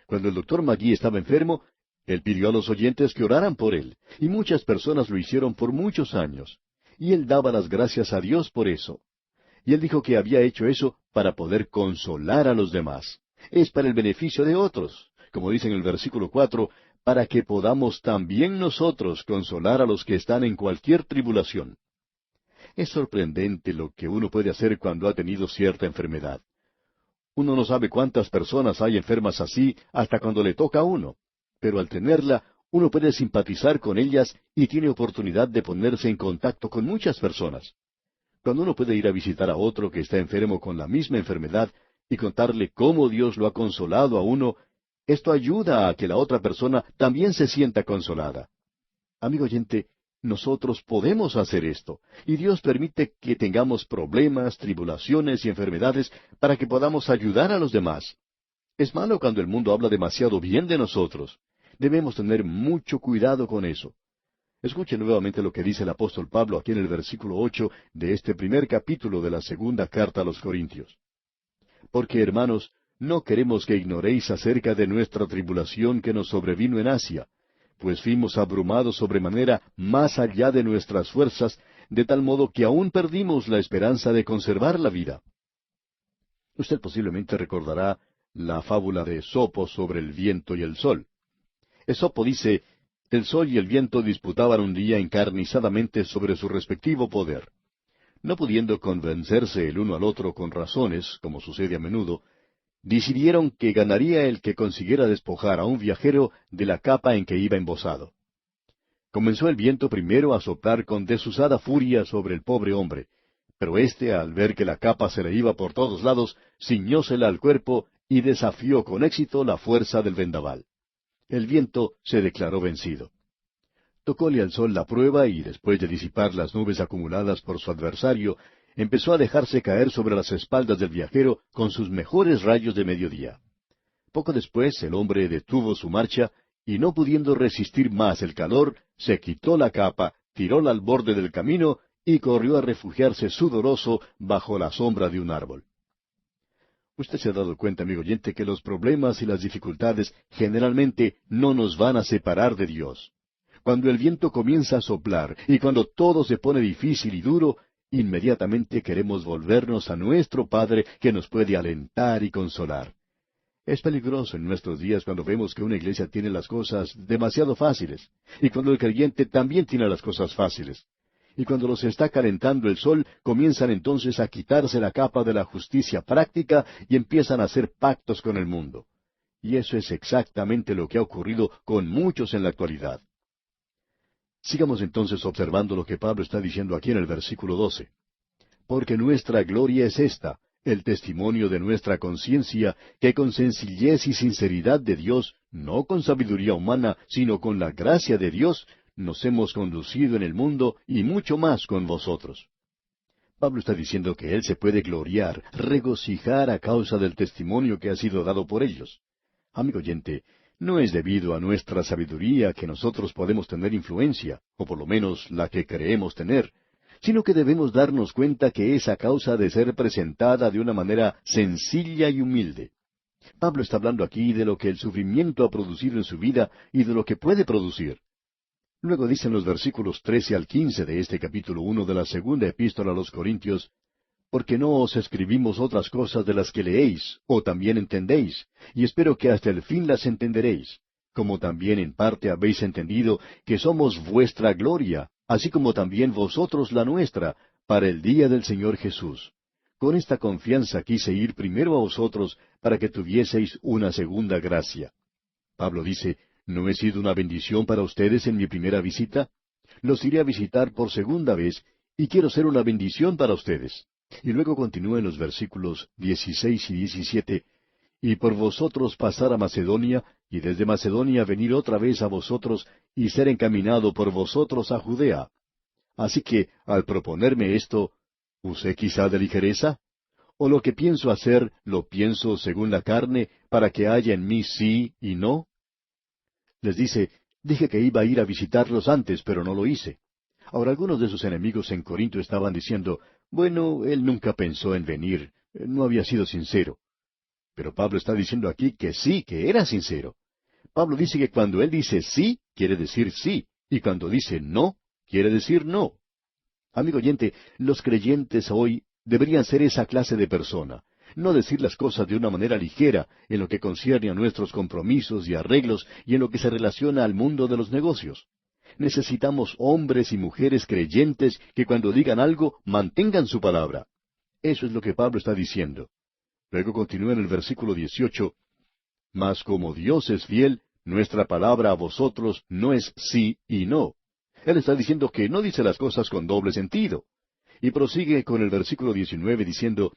[SPEAKER 1] Cuando el doctor Magui estaba enfermo, él pidió a los oyentes que oraran por él, y muchas personas lo hicieron por muchos años. Y él daba las gracias a Dios por eso. Y él dijo que había hecho eso para poder consolar a los demás. Es para el beneficio de otros, como dice en el versículo 4, para que podamos también nosotros consolar a los que están en cualquier tribulación. Es sorprendente lo que uno puede hacer cuando ha tenido cierta enfermedad. Uno no sabe cuántas personas hay enfermas así hasta cuando le toca a uno. Pero al tenerla, uno puede simpatizar con ellas y tiene oportunidad de ponerse en contacto con muchas personas. Cuando uno puede ir a visitar a otro que está enfermo con la misma enfermedad y contarle cómo Dios lo ha consolado a uno, esto ayuda a que la otra persona también se sienta consolada. Amigo oyente, nosotros podemos hacer esto, y Dios permite que tengamos problemas, tribulaciones y enfermedades para que podamos ayudar a los demás. Es malo cuando el mundo habla demasiado bien de nosotros. Debemos tener mucho cuidado con eso. Escuche nuevamente lo que dice el apóstol Pablo aquí en el versículo 8 de este primer capítulo de la segunda carta a los Corintios. Porque, hermanos, no queremos que ignoréis acerca de nuestra tribulación que nos sobrevino en Asia, pues fuimos abrumados sobremanera más allá de nuestras fuerzas, de tal modo que aún perdimos la esperanza de conservar la vida. Usted posiblemente recordará la fábula de Esopo sobre el viento y el sol. Esopo dice, el sol y el viento disputaban un día encarnizadamente sobre su respectivo poder. No pudiendo convencerse el uno al otro con razones, como sucede a menudo, decidieron que ganaría el que consiguiera despojar a un viajero de la capa en que iba embozado. Comenzó el viento primero a soplar con desusada furia sobre el pobre hombre, pero éste, al ver que la capa se le iba por todos lados, ciñósela al cuerpo y desafió con éxito la fuerza del vendaval. El viento se declaró vencido. Tocóle al sol la prueba y, después de disipar las nubes acumuladas por su adversario, empezó a dejarse caer sobre las espaldas del viajero con sus mejores rayos de mediodía. Poco después el hombre detuvo su marcha y, no pudiendo resistir más el calor, se quitó la capa, tiróla al borde del camino y corrió a refugiarse sudoroso bajo la sombra de un árbol. Usted se ha dado cuenta, amigo oyente, que los problemas y las dificultades generalmente no nos van a separar de Dios. Cuando el viento comienza a soplar y cuando todo se pone difícil y duro, inmediatamente queremos volvernos a nuestro Padre que nos puede alentar y consolar. Es peligroso en nuestros días cuando vemos que una iglesia tiene las cosas demasiado fáciles, y cuando el creyente también tiene las cosas fáciles. Y cuando los está calentando el sol, comienzan entonces a quitarse la capa de la justicia práctica y empiezan a hacer pactos con el mundo. Y eso es exactamente lo que ha ocurrido con muchos en la actualidad. Sigamos entonces observando lo que Pablo está diciendo aquí en el versículo 12. Porque nuestra gloria es esta, el testimonio de nuestra conciencia, que con sencillez y sinceridad de Dios, no con sabiduría humana, sino con la gracia de Dios, nos hemos conducido en el mundo y mucho más con vosotros. Pablo está diciendo que él se puede gloriar, regocijar a causa del testimonio que ha sido dado por ellos. Amigo oyente, no es debido a nuestra sabiduría que nosotros podemos tener influencia, o por lo menos la que creemos tener, sino que debemos darnos cuenta que es a causa de ser presentada de una manera sencilla y humilde. Pablo está hablando aquí de lo que el sufrimiento ha producido en su vida y de lo que puede producir. Luego dicen los versículos 13 al 15 de este capítulo 1 de la segunda epístola a los Corintios, porque no os escribimos otras cosas de las que leéis, o también entendéis, y espero que hasta el fin las entenderéis, como también en parte habéis entendido que somos vuestra gloria, así como también vosotros la nuestra, para el día del Señor Jesús. Con esta confianza quise ir primero a vosotros, para que tuvieseis una segunda gracia. Pablo dice, ¿no he sido una bendición para ustedes en mi primera visita? Los iré a visitar por segunda vez, y quiero ser una bendición para ustedes. Y luego continúa en los versículos 16 y 17, y por vosotros pasar a Macedonia, y desde Macedonia venir otra vez a vosotros, y ser encaminado por vosotros a Judea. Así que, al proponerme esto, ¿usé quizá de ligereza? ¿O lo que pienso hacer, lo pienso según la carne, para que haya en mí sí y no? Les dice, dije que iba a ir a visitarlos antes, pero no lo hice. Ahora algunos de sus enemigos en Corinto estaban diciendo, Bueno, él nunca pensó en venir, no había sido sincero. Pero Pablo está diciendo aquí que sí, que era sincero. Pablo dice que cuando él dice sí, quiere decir sí, y cuando dice no, quiere decir no. Amigo oyente, los creyentes hoy deberían ser esa clase de persona, no decir las cosas de una manera ligera en lo que concierne a nuestros compromisos y arreglos y en lo que se relaciona al mundo de los negocios. Necesitamos hombres y mujeres creyentes que cuando digan algo mantengan su palabra. Eso es lo que Pablo está diciendo. Luego continúa en el versículo 18: Mas como Dios es fiel, nuestra palabra a vosotros no es sí y no. Él está diciendo que no dice las cosas con doble sentido. Y prosigue con el versículo 19 diciendo: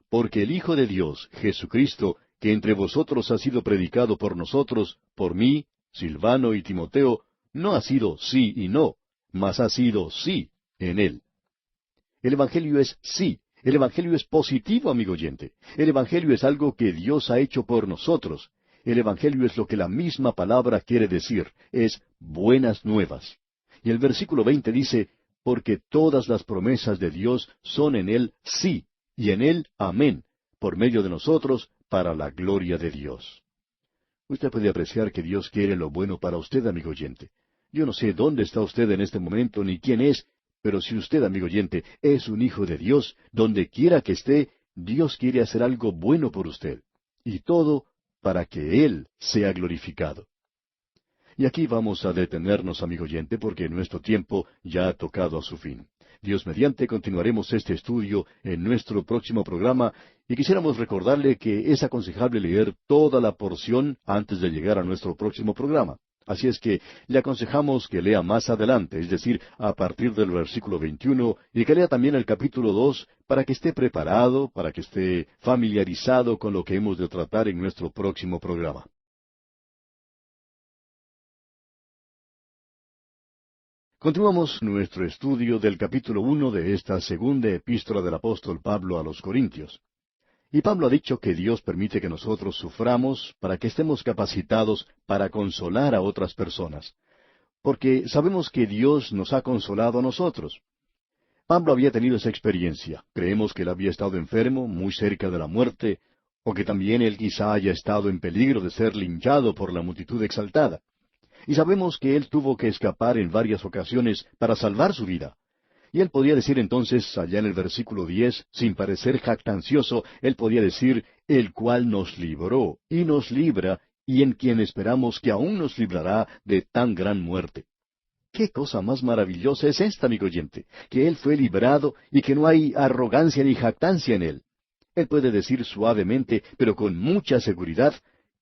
[SPEAKER 1] Porque el Hijo de Dios, Jesucristo, que entre vosotros ha sido predicado por nosotros, por mí, Silvano y Timoteo, no ha sido sí y no, mas ha sido sí en él. El Evangelio es sí. El Evangelio es positivo, amigo oyente. El Evangelio es algo que Dios ha hecho por nosotros. El Evangelio es lo que la misma palabra quiere decir, es buenas nuevas. Y el versículo 20 dice: Porque todas las promesas de Dios son en Él sí, y en Él amén, por medio de nosotros, para la gloria de Dios. Usted puede apreciar que Dios quiere lo bueno para usted, amigo oyente. Yo no sé dónde está usted en este momento ni quién es, pero si usted, amigo oyente, es un hijo de Dios, donde quiera que esté, Dios quiere hacer algo bueno por usted. Y todo para que Él sea glorificado. Y aquí vamos a detenernos, amigo oyente, porque nuestro tiempo ya ha tocado a su fin. Dios mediante continuaremos este estudio en nuestro próximo programa y quisiéramos recordarle que es aconsejable leer toda la porción antes de llegar a nuestro próximo programa. Así es que le aconsejamos que lea más adelante, es decir, a partir del versículo 21, y que lea también el capítulo 2 para que esté preparado, para que esté familiarizado con lo que hemos de tratar en nuestro próximo programa. Continuamos nuestro estudio del capítulo 1 de esta segunda epístola del apóstol Pablo a los Corintios. Y Pablo ha dicho que Dios permite que nosotros suframos para que estemos capacitados para consolar a otras personas. Porque sabemos que Dios nos ha consolado a nosotros. Pablo había tenido esa experiencia. Creemos que él había estado enfermo, muy cerca de la muerte, o que también él quizá haya estado en peligro de ser linchado por la multitud exaltada. Y sabemos que él tuvo que escapar en varias ocasiones para salvar su vida. Y él podía decir entonces, allá en el versículo 10, sin parecer jactancioso, él podía decir: el cual nos libró, y nos libra, y en quien esperamos que aún nos librará de tan gran muerte. ¿Qué cosa más maravillosa es esta, amigo oyente? Que él fue librado y que no hay arrogancia ni jactancia en él. Él puede decir suavemente, pero con mucha seguridad,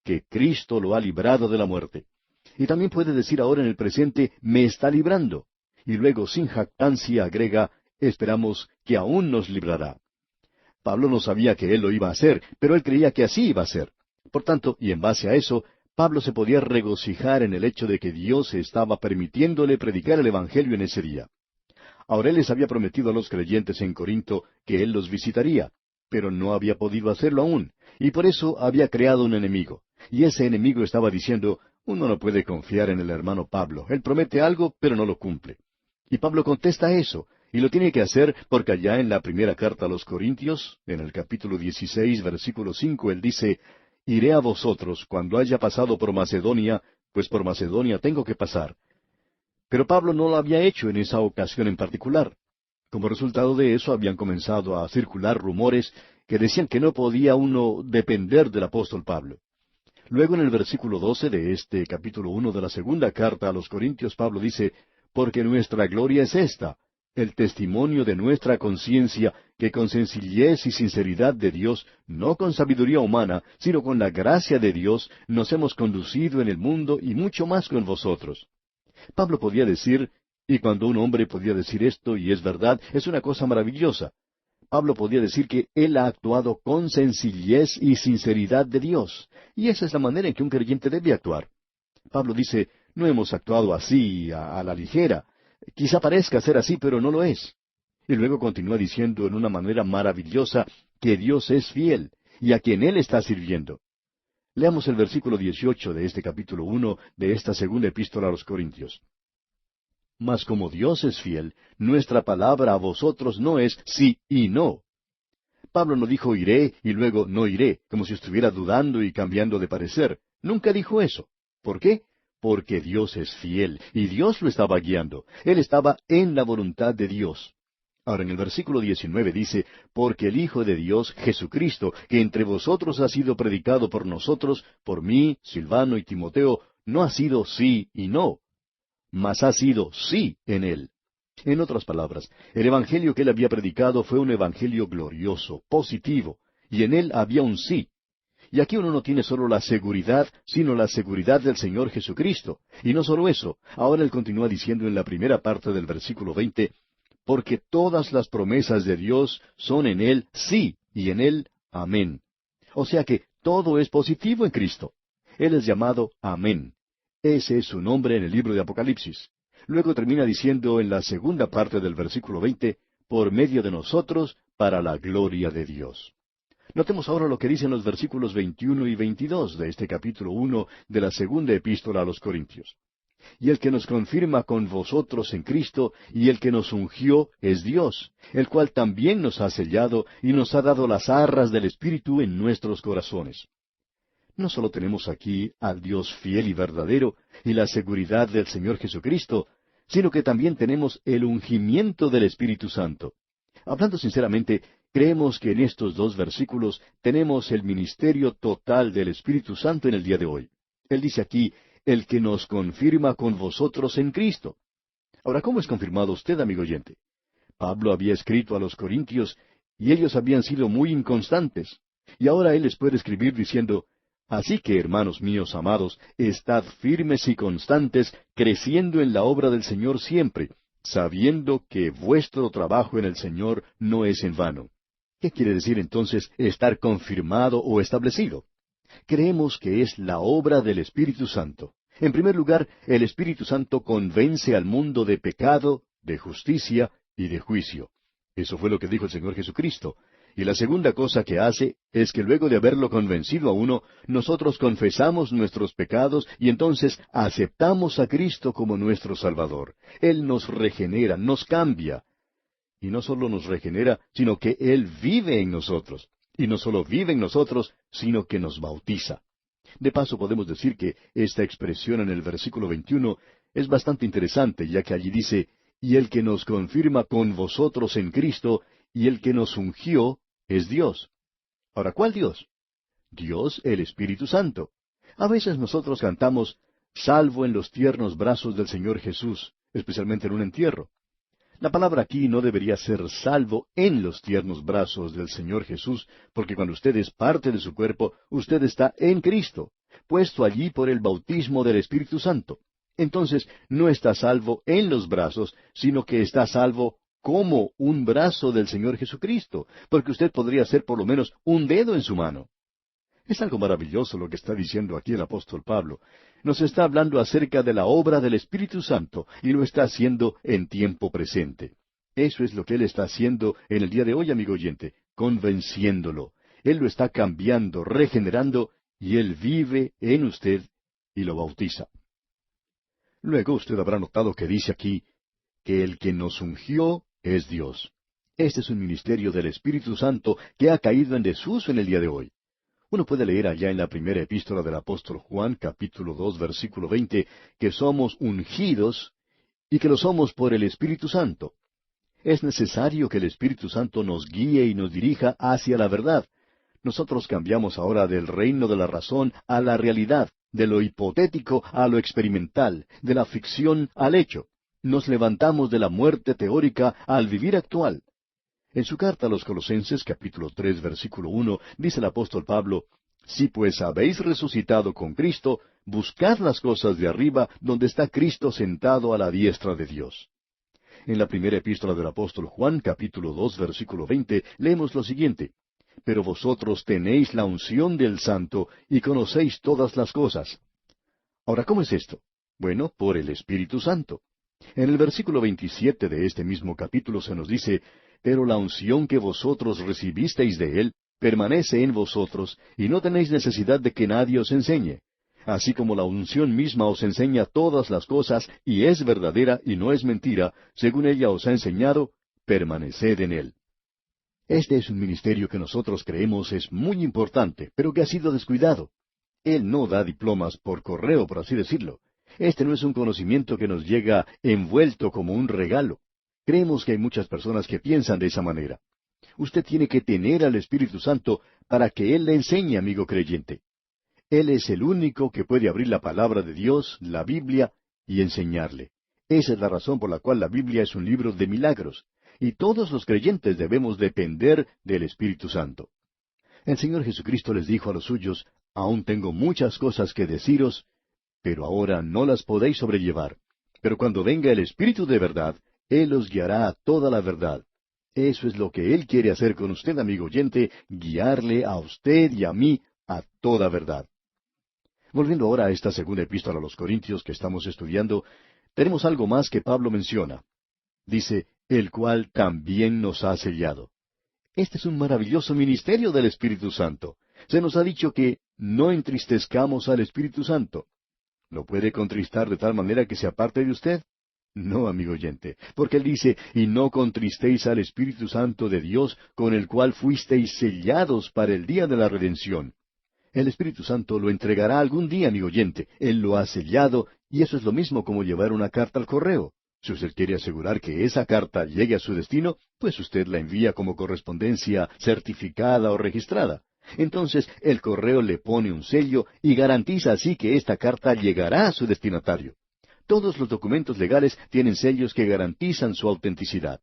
[SPEAKER 1] que Cristo lo ha librado de la muerte. Y también puede decir ahora en el presente: me está librando. Y luego sin jactancia agrega: esperamos que aún nos librará. Pablo no sabía que él lo iba a hacer, pero él creía que así iba a ser. Por tanto, y en base a eso, Pablo se podía regocijar en el hecho de que Dios estaba permitiéndole predicar el Evangelio en ese día. Ahora él les había prometido a los creyentes en Corinto que él los visitaría, pero no había podido hacerlo aún, y por eso había creado un enemigo. Y ese enemigo estaba diciendo: uno no puede confiar en el hermano Pablo. Él promete algo, pero no lo cumple. Y Pablo contesta eso, y lo tiene que hacer porque allá en la primera carta a los Corintios, en el capítulo 16, versículo 5, él dice: Iré a vosotros cuando haya pasado por Macedonia, pues por Macedonia tengo que pasar. Pero Pablo no lo había hecho en esa ocasión en particular. Como resultado de eso habían comenzado a circular rumores que decían que no podía uno depender del apóstol Pablo. Luego en el versículo 12 de este capítulo 1 de la segunda carta a los Corintios, Pablo dice: Porque nuestra gloria es esta, el testimonio de nuestra conciencia, que con sencillez y sinceridad de Dios, no con sabiduría humana, sino con la gracia de Dios, nos hemos conducido en el mundo y mucho más con vosotros. Pablo podía decir, y cuando un hombre podía decir esto, y es verdad, es una cosa maravillosa. Pablo podía decir que él ha actuado con sencillez y sinceridad de Dios. Y esa es la manera en que un creyente debe actuar. Pablo dice: no hemos actuado así, a la ligera. Quizá parezca ser así, pero no lo es. Y luego continúa diciendo en una manera maravillosa que Dios es fiel, y a quien Él está sirviendo. Leamos el versículo 18 de este capítulo 1 de esta segunda epístola a los Corintios. Mas como Dios es fiel, nuestra palabra a vosotros no es sí y no. Pablo no dijo iré y luego no iré, como si estuviera dudando y cambiando de parecer. Nunca dijo eso. ¿Por qué? Porque Dios es fiel y Dios lo estaba guiando. Él estaba en la voluntad de Dios. Ahora en el versículo 19 dice, porque el Hijo de Dios, Jesucristo, que entre vosotros ha sido predicado por nosotros, por mí, Silvano y Timoteo, no ha sido sí y no, mas ha sido sí en él. En otras palabras, el Evangelio que él había predicado fue un Evangelio glorioso, positivo, y en él había un sí. Y aquí uno no tiene solo la seguridad, sino la seguridad del Señor Jesucristo. Y no solo eso, ahora él continúa diciendo en la primera parte del versículo 20, porque todas las promesas de Dios son en él sí, y en él amén. O sea que todo es positivo en Cristo. Él es llamado Amén. Ese es su nombre en el libro de Apocalipsis. Luego termina diciendo en la segunda parte del versículo 20, por medio de nosotros, para la gloria de Dios. Notemos ahora lo que dicen los versículos 21 y 22 de este capítulo 1 de la segunda epístola a los Corintios. Y el que nos confirma con vosotros en Cristo, y el que nos ungió, es Dios, el cual también nos ha sellado y nos ha dado las arras del Espíritu en nuestros corazones. No solo tenemos aquí al Dios fiel y verdadero y la seguridad del Señor Jesucristo, sino que también tenemos el ungimiento del Espíritu Santo. Hablando sinceramente, creemos que en estos dos versículos tenemos el ministerio total del Espíritu Santo en el día de hoy. Él dice aquí, el que nos confirma con vosotros en Cristo. Ahora, ¿cómo es confirmado usted, amigo oyente? Pablo había escrito a los Corintios y ellos habían sido muy inconstantes. Y ahora él les puede escribir diciendo, así que, hermanos míos amados, estad firmes y constantes, creciendo en la obra del Señor siempre, sabiendo que vuestro trabajo en el Señor no es en vano. ¿Qué quiere decir entonces estar confirmado o establecido? Creemos que es la obra del Espíritu Santo. En primer lugar, el Espíritu Santo convence al mundo de pecado, de justicia y de juicio. Eso fue lo que dijo el Señor Jesucristo. Y la segunda cosa que hace es que luego de haberlo convencido a uno, nosotros confesamos nuestros pecados y entonces aceptamos a Cristo como nuestro Salvador. Él nos regenera, nos cambia. Y no solo nos regenera, sino que Él vive en nosotros. Y no solo vive en nosotros, sino que nos bautiza. De paso podemos decir que esta expresión en el versículo 21 es bastante interesante, ya que allí dice, y el que nos confirma con vosotros en Cristo, y el que nos ungió, es Dios. Ahora, ¿cuál Dios? Dios el Espíritu Santo. A veces nosotros cantamos, salvo en los tiernos brazos del Señor Jesús, especialmente en un entierro. La palabra aquí no debería ser salvo en los tiernos brazos del Señor Jesús, porque cuando usted es parte de su cuerpo, usted está en Cristo, puesto allí por el bautismo del Espíritu Santo. Entonces, no está salvo en los brazos, sino que está salvo como un brazo del Señor Jesucristo, porque usted podría ser por lo menos un dedo en su mano. Es algo maravilloso lo que está diciendo aquí el apóstol Pablo. Nos está hablando acerca de la obra del Espíritu Santo y lo está haciendo en tiempo presente. Eso es lo que Él está haciendo en el día de hoy, amigo oyente, convenciéndolo. Él lo está cambiando, regenerando, y Él vive en usted y lo bautiza. Luego usted habrá notado que dice aquí que el que nos ungió es Dios. Este es un ministerio del Espíritu Santo que ha caído en desuso en el día de hoy. Uno puede leer allá en la primera epístola del apóstol Juan, capítulo 2, versículo 20, que somos ungidos y que lo somos por el Espíritu Santo. Es necesario que el Espíritu Santo nos guíe y nos dirija hacia la verdad. Nosotros cambiamos ahora del reino de la razón a la realidad, de lo hipotético a lo experimental, de la ficción al hecho. Nos levantamos de la muerte teórica al vivir actual. En su carta a los Colosenses, capítulo 3, versículo 1, dice el apóstol Pablo, si pues habéis resucitado con Cristo, buscad las cosas de arriba, donde está Cristo sentado a la diestra de Dios. En la primera epístola del apóstol Juan, capítulo 2, versículo 20, leemos lo siguiente, pero vosotros tenéis la unción del Santo y conocéis todas las cosas. Ahora, ¿cómo es esto? Bueno, por el Espíritu Santo. En el versículo 27 de este mismo capítulo se nos dice, pero la unción que vosotros recibisteis de Él permanece en vosotros, y no tenéis necesidad de que nadie os enseñe. así como la unción misma os enseña todas las cosas, y es verdadera y no es mentira, según ella os ha enseñado, permaneced en él. Este es un ministerio que nosotros creemos es muy importante, pero que ha sido descuidado. Él no da diplomas por correo, por así decirlo. Este no es un conocimiento que nos llega envuelto como un regalo. Creemos que hay muchas personas que piensan de esa manera. Usted tiene que tener al Espíritu Santo para que Él le enseñe, amigo creyente. Él es el único que puede abrir la palabra de Dios, la Biblia, y enseñarle. Esa es la razón por la cual la Biblia es un libro de milagros. Y todos los creyentes debemos depender del Espíritu Santo. El Señor Jesucristo les dijo a los suyos, aún tengo muchas cosas que deciros, pero ahora no las podéis sobrellevar. Pero cuando venga el Espíritu de verdad, Él os guiará a toda la verdad. Eso es lo que Él quiere hacer con usted, amigo oyente, guiarle a usted y a mí a toda verdad. Volviendo ahora a esta segunda epístola a los Corintios que estamos estudiando, tenemos algo más que Pablo menciona. Dice, el cual también nos ha sellado. Este es un maravilloso ministerio del Espíritu Santo. Se nos ha dicho que no entristezcamos al Espíritu Santo. ¿Lo puede contristar de tal manera que se aparte de usted? No, amigo oyente, porque él dice, y no contristéis al Espíritu Santo de Dios, con el cual fuisteis sellados para el día de la redención. El Espíritu Santo lo entregará algún día, amigo oyente. Él lo ha sellado, y eso es lo mismo como llevar una carta al correo. Si usted quiere asegurar que esa carta llegue a su destino, pues usted la envía como correspondencia certificada o registrada. Entonces el correo le pone un sello y garantiza así que esta carta llegará a su destinatario. Todos los documentos legales tienen sellos que garantizan su autenticidad.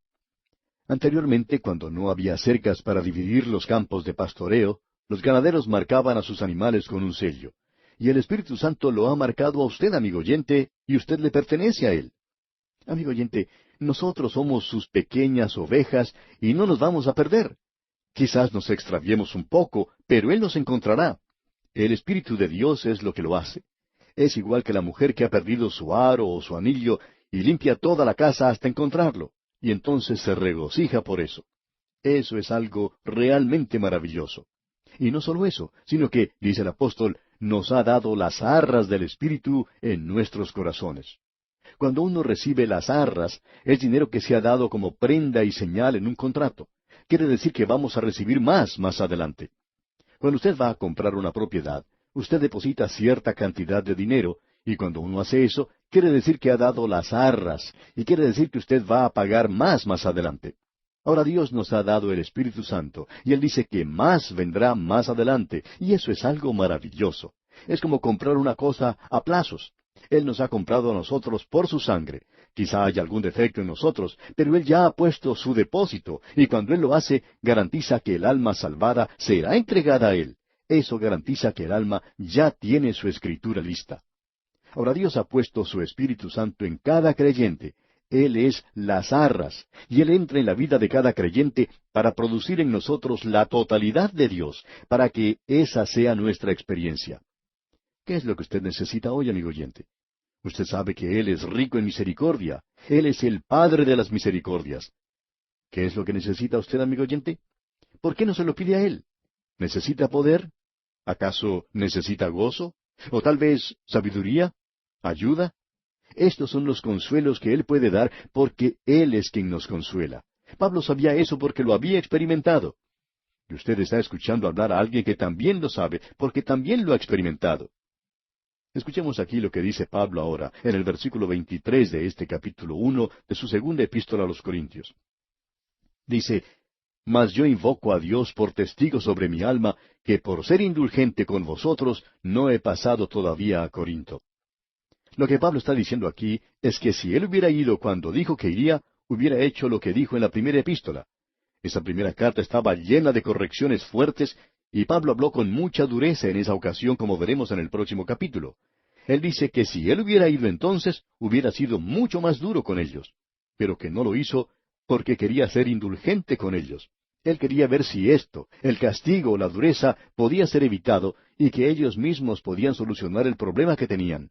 [SPEAKER 1] Anteriormente, cuando no había cercas para dividir los campos de pastoreo, los ganaderos marcaban a sus animales con un sello. Y el Espíritu Santo lo ha marcado a usted, amigo oyente, y usted le pertenece a Él. Amigo oyente, nosotros somos sus pequeñas ovejas y no nos vamos a perder. Quizás nos extraviemos un poco, pero Él nos encontrará. El Espíritu de Dios es lo que lo hace. Es igual que la mujer que ha perdido su aro o su anillo y limpia toda la casa hasta encontrarlo, y entonces se regocija por eso. Eso es algo realmente maravilloso. Y no solo eso, sino que, dice el apóstol, nos ha dado las arras del Espíritu en nuestros corazones. Cuando uno recibe las arras, es dinero que se ha dado como prenda y señal en un contrato. Quiere decir que vamos a recibir más adelante. Cuando usted va a comprar una propiedad, usted deposita cierta cantidad de dinero, y cuando uno hace eso, quiere decir que ha dado las arras, y quiere decir que usted va a pagar más adelante. Ahora Dios nos ha dado el Espíritu Santo, y Él dice que más vendrá más adelante, y eso es algo maravilloso. Es como comprar una cosa a plazos. Él nos ha comprado a nosotros por su sangre. Quizá haya algún defecto en nosotros, pero Él ya ha puesto su depósito, y cuando Él lo hace, garantiza que el alma salvada será entregada a Él. Eso garantiza que el alma ya tiene su escritura lista. Ahora Dios ha puesto su Espíritu Santo en cada creyente. Él es las arras, y Él entra en la vida de cada creyente para producir en nosotros la totalidad de Dios, para que esa sea nuestra experiencia. ¿Qué es lo que usted necesita hoy, amigo oyente? Usted sabe que Él es rico en misericordia. Él es el Padre de las misericordias. ¿Qué es lo que necesita usted, amigo oyente? ¿Por qué no se lo pide a Él? ¿Necesita poder? ¿Acaso necesita gozo? ¿O tal vez sabiduría? ¿Ayuda? Estos son los consuelos que Él puede dar porque Él es quien nos consuela. Pablo sabía eso porque lo había experimentado. Y usted está escuchando hablar a alguien que también lo sabe porque también lo ha experimentado. Escuchemos aquí lo que dice Pablo ahora, en el versículo 23 de este capítulo 1 de su segunda epístola a los Corintios. Dice, mas yo invoco a Dios por testigo sobre mi alma, que por ser indulgente con vosotros no he pasado todavía a Corinto. Lo que Pablo está diciendo aquí es que si él hubiera ido cuando dijo que iría, hubiera hecho lo que dijo en la primera epístola. Esa primera carta estaba llena de correcciones fuertes, y Pablo habló con mucha dureza en esa ocasión, como veremos en el próximo capítulo. Él dice que si él hubiera ido entonces, hubiera sido mucho más duro con ellos, pero que no lo hizo porque quería ser indulgente con ellos. Él quería ver si esto, el castigo o la dureza, podía ser evitado y que ellos mismos podían solucionar el problema que tenían.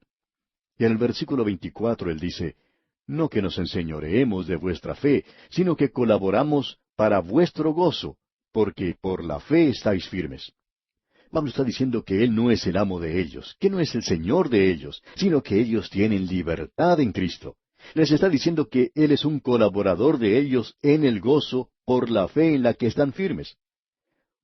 [SPEAKER 1] Y en el versículo 24 él dice, no que nos enseñoreemos de vuestra fe, sino que colaboramos para vuestro gozo, porque por la fe estáis firmes. Pablo está diciendo que Él no es el amo de ellos, que no es el Señor de ellos, sino que ellos tienen libertad en Cristo. Les está diciendo que Él es un colaborador de ellos en el gozo por la fe en la que están firmes.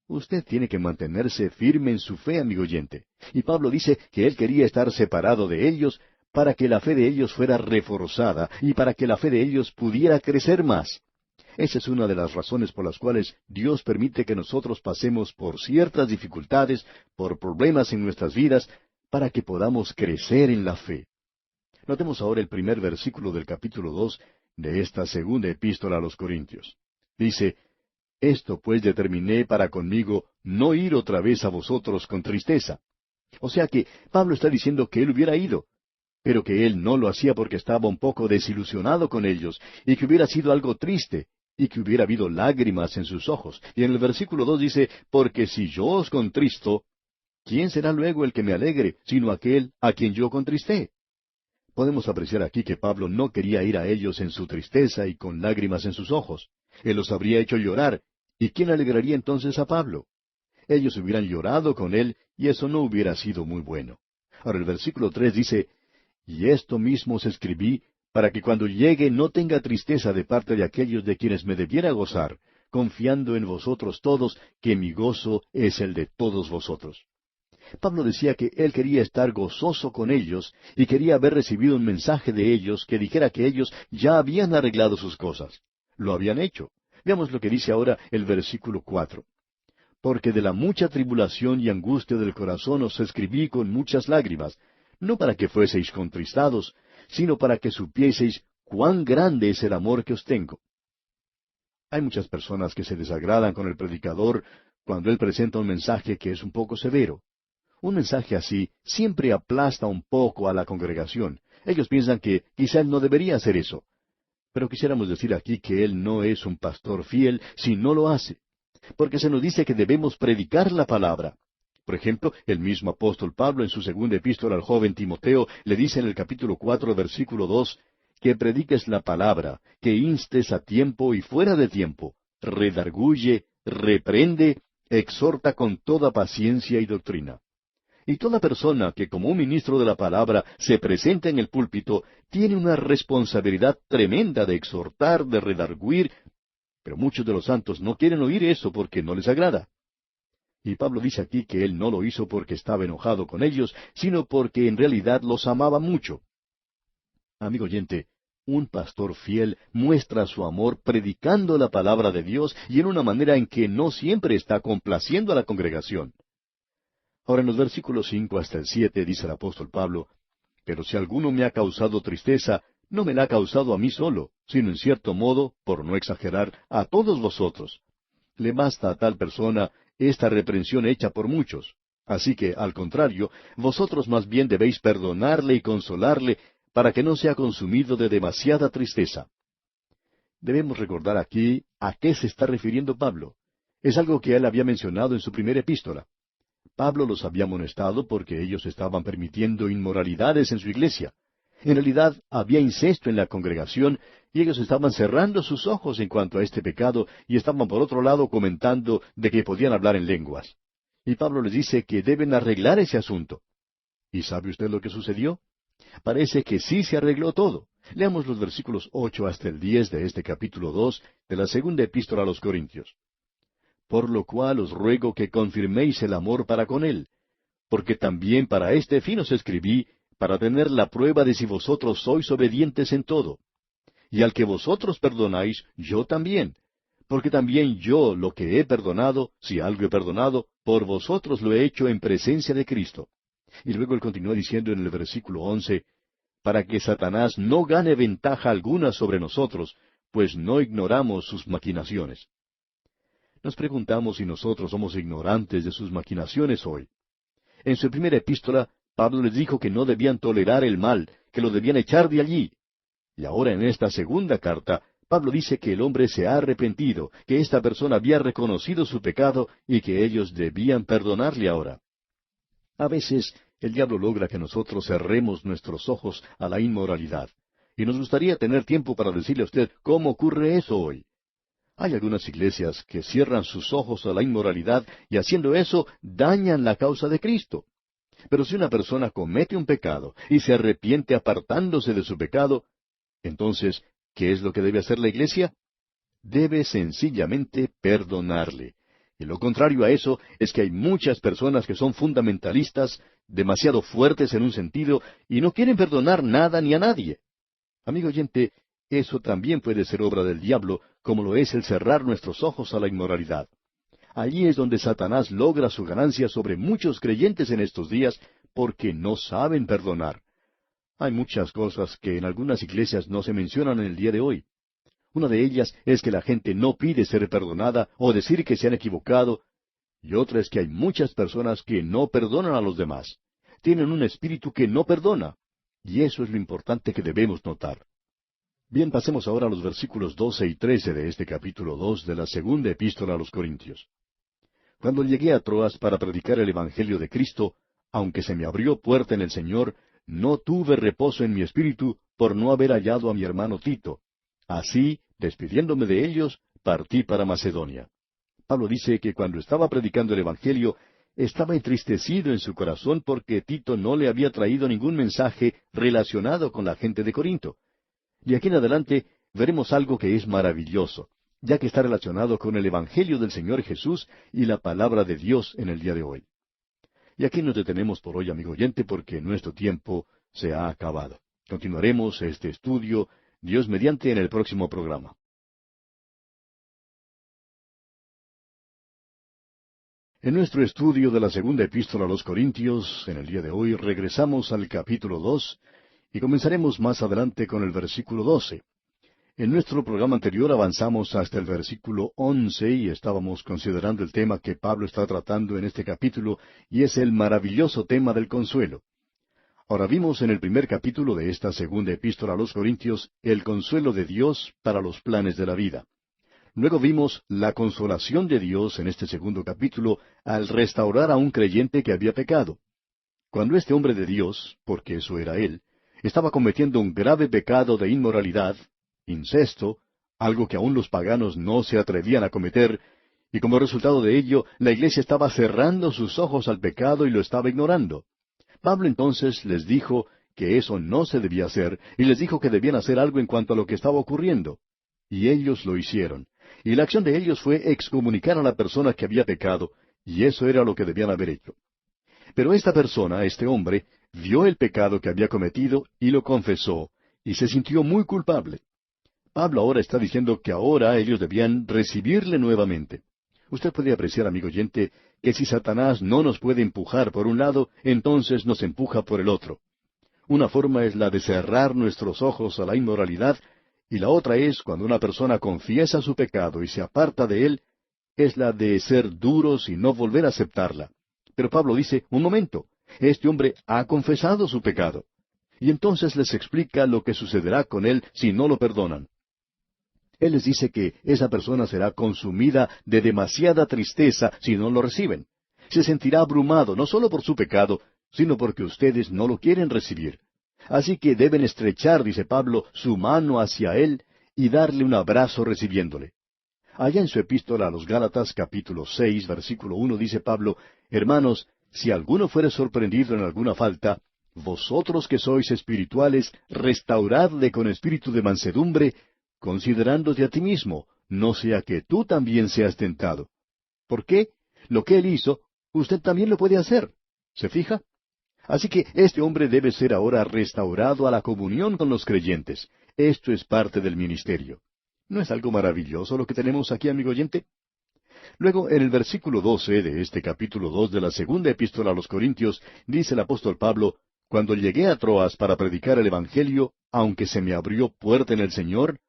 [SPEAKER 1] Usted tiene que mantenerse firme en su fe, amigo oyente. Y Pablo dice que él quería estar separado de ellos para que la fe de ellos fuera reforzada y para que la fe de ellos pudiera crecer más. Esa es una de las razones por las cuales Dios permite que nosotros pasemos por ciertas dificultades, por problemas en nuestras vidas, para que podamos crecer en la fe. Notemos ahora el primer versículo del capítulo 2 de esta segunda epístola a los Corintios. Dice, esto pues determiné para conmigo no ir otra vez a vosotros con tristeza. O sea que Pablo está diciendo que él hubiera ido, pero que él no lo hacía porque estaba un poco desilusionado con ellos, y que hubiera sido algo triste, y que hubiera habido lágrimas en sus ojos. Y en el versículo 2 dice, porque si yo os contristo, ¿quién será luego el que me alegre, sino aquel a quien yo contristé? Podemos apreciar aquí que Pablo no quería ir a ellos en su tristeza y con lágrimas en sus ojos. Él los habría hecho llorar. ¿Y quién alegraría entonces a Pablo? Ellos hubieran llorado con él, y eso no hubiera sido muy bueno. Ahora el versículo 3 dice, y esto mismo os escribí, para que cuando llegue no tenga tristeza de parte de aquellos de quienes me debiera gozar, confiando en vosotros todos, que mi gozo es el de todos vosotros. Pablo decía que él quería estar gozoso con ellos y quería haber recibido un mensaje de ellos que dijera que ellos ya habían arreglado sus cosas. Lo habían hecho. Veamos lo que dice ahora el versículo 4. Porque de la mucha tribulación y angustia del corazón os escribí con muchas lágrimas, no para que fueseis contristados, sino para que supieseis cuán grande es el amor que os tengo. Hay muchas personas que se desagradan con el predicador cuando él presenta un mensaje que es un poco severo. Un mensaje así siempre aplasta un poco a la congregación. Ellos piensan que quizá él no debería hacer eso. Pero quisiéramos decir aquí que él no es un pastor fiel si no lo hace. Porque se nos dice que debemos predicar la palabra. Por ejemplo, el mismo apóstol Pablo en su segunda epístola al joven Timoteo le dice en el capítulo 4, versículo 2, que prediques la palabra, que instes a tiempo y fuera de tiempo, redarguye, reprende, exhorta con toda paciencia y doctrina. Y toda persona que como un ministro de la palabra se presenta en el púlpito tiene una responsabilidad tremenda de exhortar, de redarguir, pero muchos de los santos no quieren oír eso porque no les agrada. Y Pablo dice aquí que él no lo hizo porque estaba enojado con ellos, sino porque en realidad los amaba mucho. Amigo oyente, un pastor fiel muestra su amor predicando la palabra de Dios y en una manera en que no siempre está complaciendo a la congregación. Ahora en los versículos 5 hasta el 7 dice el apóstol Pablo, pero si alguno me ha causado tristeza, no me la ha causado a mí solo, sino en cierto modo, por no exagerar, a todos vosotros. Le basta a tal persona esta reprensión hecha por muchos. Así que, al contrario, vosotros más bien debéis perdonarle y consolarle, para que no sea consumido de demasiada tristeza. Debemos recordar aquí a qué se está refiriendo Pablo. Es algo que él había mencionado en su primera epístola. Pablo los había amonestado porque ellos estaban permitiendo inmoralidades en su iglesia. En realidad había incesto en la congregación y ellos estaban cerrando sus ojos en cuanto a este pecado y estaban por otro lado comentando de que podían hablar en lenguas. Y Pablo les dice que deben arreglar ese asunto. ¿Y sabe usted lo que sucedió? Parece que sí se arregló todo. Leamos los versículos 8 hasta el 10 de este capítulo 2 de la segunda epístola a los Corintios. Por lo cual os ruego que confirméis el amor para con él, porque también para este fin os escribí, para tener la prueba de si vosotros sois obedientes en todo. Y al que vosotros perdonáis, yo también, porque también yo lo que he perdonado, si algo he perdonado, por vosotros lo he hecho en presencia de Cristo. Y luego él continúa diciendo en el versículo 11, para que Satanás no gane ventaja alguna sobre nosotros, pues no ignoramos sus maquinaciones. Nos preguntamos si nosotros somos ignorantes de sus maquinaciones hoy. En su primera epístola, Pablo les dijo que no debían tolerar el mal, que lo debían echar de allí. Y ahora en esta segunda carta, Pablo dice que el hombre se ha arrepentido, que esta persona había reconocido su pecado y que ellos debían perdonarle ahora. A veces el diablo logra que nosotros cerremos nuestros ojos a la inmoralidad. Y nos gustaría tener tiempo para decirle a usted cómo ocurre eso hoy. Hay algunas iglesias que cierran sus ojos a la inmoralidad y haciendo eso dañan la causa de Cristo. Pero si una persona comete un pecado y se arrepiente apartándose de su pecado, entonces, ¿qué es lo que debe hacer la iglesia? Debe sencillamente perdonarle. Y lo contrario a eso es que hay muchas personas que son fundamentalistas, demasiado fuertes en un sentido, y no quieren perdonar nada ni a nadie. Amigo oyente, eso también puede ser obra del diablo, como lo es el cerrar nuestros ojos a la inmoralidad. Allí es donde Satanás logra su ganancia sobre muchos creyentes en estos días, porque no saben perdonar. Hay muchas cosas que en algunas iglesias no se mencionan en el día de hoy. Una de ellas es que la gente no pide ser perdonada o decir que se han equivocado, y otra es que hay muchas personas que no perdonan a los demás. Tienen un espíritu que no perdona, y eso es lo importante que debemos notar. Bien, pasemos ahora a los versículos 12 y 13 de este capítulo 2 de la segunda epístola a los Corintios. Cuando llegué a Troas para predicar el Evangelio de Cristo, aunque se me abrió puerta en el Señor, no tuve reposo en mi espíritu por no haber hallado a mi hermano Tito. Así, despidiéndome de ellos, partí para Macedonia. Pablo dice que cuando estaba predicando el Evangelio, estaba entristecido en su corazón porque Tito no le había traído ningún mensaje relacionado con la gente de Corinto. Y aquí en adelante veremos algo que es maravilloso, ya que está relacionado con el Evangelio del Señor Jesús y la palabra de Dios en el día de hoy. Y aquí nos detenemos por hoy, amigo oyente, porque nuestro tiempo se ha acabado. Continuaremos este estudio, Dios mediante, en el próximo programa. En nuestro estudio de la segunda epístola a los Corintios, en el día de hoy, regresamos al capítulo 2 y comenzaremos más adelante con el versículo 12. En nuestro programa anterior avanzamos hasta el versículo 11 y estábamos considerando el tema que Pablo está tratando en este capítulo, y es el maravilloso tema del consuelo. Ahora vimos en el primer capítulo de esta segunda epístola a los Corintios el consuelo de Dios para los planes de la vida. Luego vimos la consolación de Dios en este segundo capítulo al restaurar a un creyente que había pecado. Cuando este hombre de Dios, porque eso era él, estaba cometiendo un grave pecado de inmoralidad, incesto, algo que aún los paganos no se atrevían a cometer, y como resultado de ello, la iglesia estaba cerrando sus ojos al pecado y lo estaba ignorando. Pablo entonces les dijo que eso no se debía hacer, y les dijo que debían hacer algo en cuanto a lo que estaba ocurriendo. Y ellos lo hicieron. Y la acción de ellos fue excomunicar a la persona que había pecado, y eso era lo que debían haber hecho. Pero esta persona, este hombre, vio el pecado que había cometido y lo confesó, y se sintió muy culpable. Pablo ahora está diciendo que ahora ellos debían recibirle nuevamente. Usted puede apreciar, amigo oyente, que si Satanás no nos puede empujar por un lado, entonces nos empuja por el otro. Una forma es la de cerrar nuestros ojos a la inmoralidad, y la otra es, cuando una persona confiesa su pecado y se aparta de él, es la de ser duros y no volver a aceptarla. Pero Pablo dice, un momento, este hombre ha confesado su pecado. Y entonces les explica lo que sucederá con él si no lo perdonan. Él les dice que esa persona será consumida de demasiada tristeza si no lo reciben. Se sentirá abrumado no solo por su pecado, sino porque ustedes no lo quieren recibir. Así que deben estrechar, dice Pablo, su mano hacia él y darle un abrazo recibiéndole. Allá en su epístola a los Gálatas, capítulo 6, versículo 1, dice Pablo, Hermanos, si alguno fuere sorprendido en alguna falta, vosotros que sois espirituales, restauradle con espíritu de mansedumbre, considerándote a ti mismo, no sea que tú también seas tentado. ¿Por qué? Lo que él hizo, usted también lo puede hacer. ¿Se fija? Así que este hombre debe ser ahora restaurado a la comunión con los creyentes. Esto es parte del ministerio. ¿No es algo maravilloso lo que tenemos aquí, amigo oyente? Luego, en el versículo 12 de este capítulo 2 de la segunda epístola a los Corintios, dice el apóstol Pablo, Cuando llegué a Troas para predicar el Evangelio, aunque se me abrió puerta en el Señor.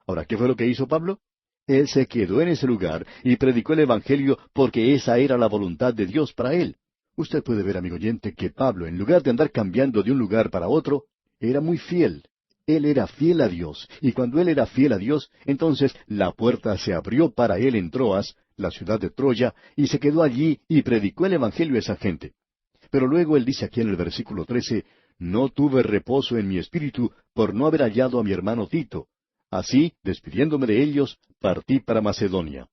[SPEAKER 1] Ahora, ¿qué fue lo que hizo Pablo? Él se quedó en ese lugar y predicó el Evangelio porque esa era la voluntad de Dios para él. Usted puede ver, amigo oyente, que Pablo, en lugar de andar cambiando de un lugar para otro, era muy fiel. Él era fiel a Dios, y cuando él era fiel a Dios, entonces la puerta se abrió para él en Troas, la ciudad de Troya, y se quedó allí y predicó el Evangelio a esa gente. Pero luego él dice aquí en el versículo 13, No tuve reposo en mi espíritu por no haber hallado a mi hermano Tito. Así, despidiéndome de ellos, partí para Macedonia.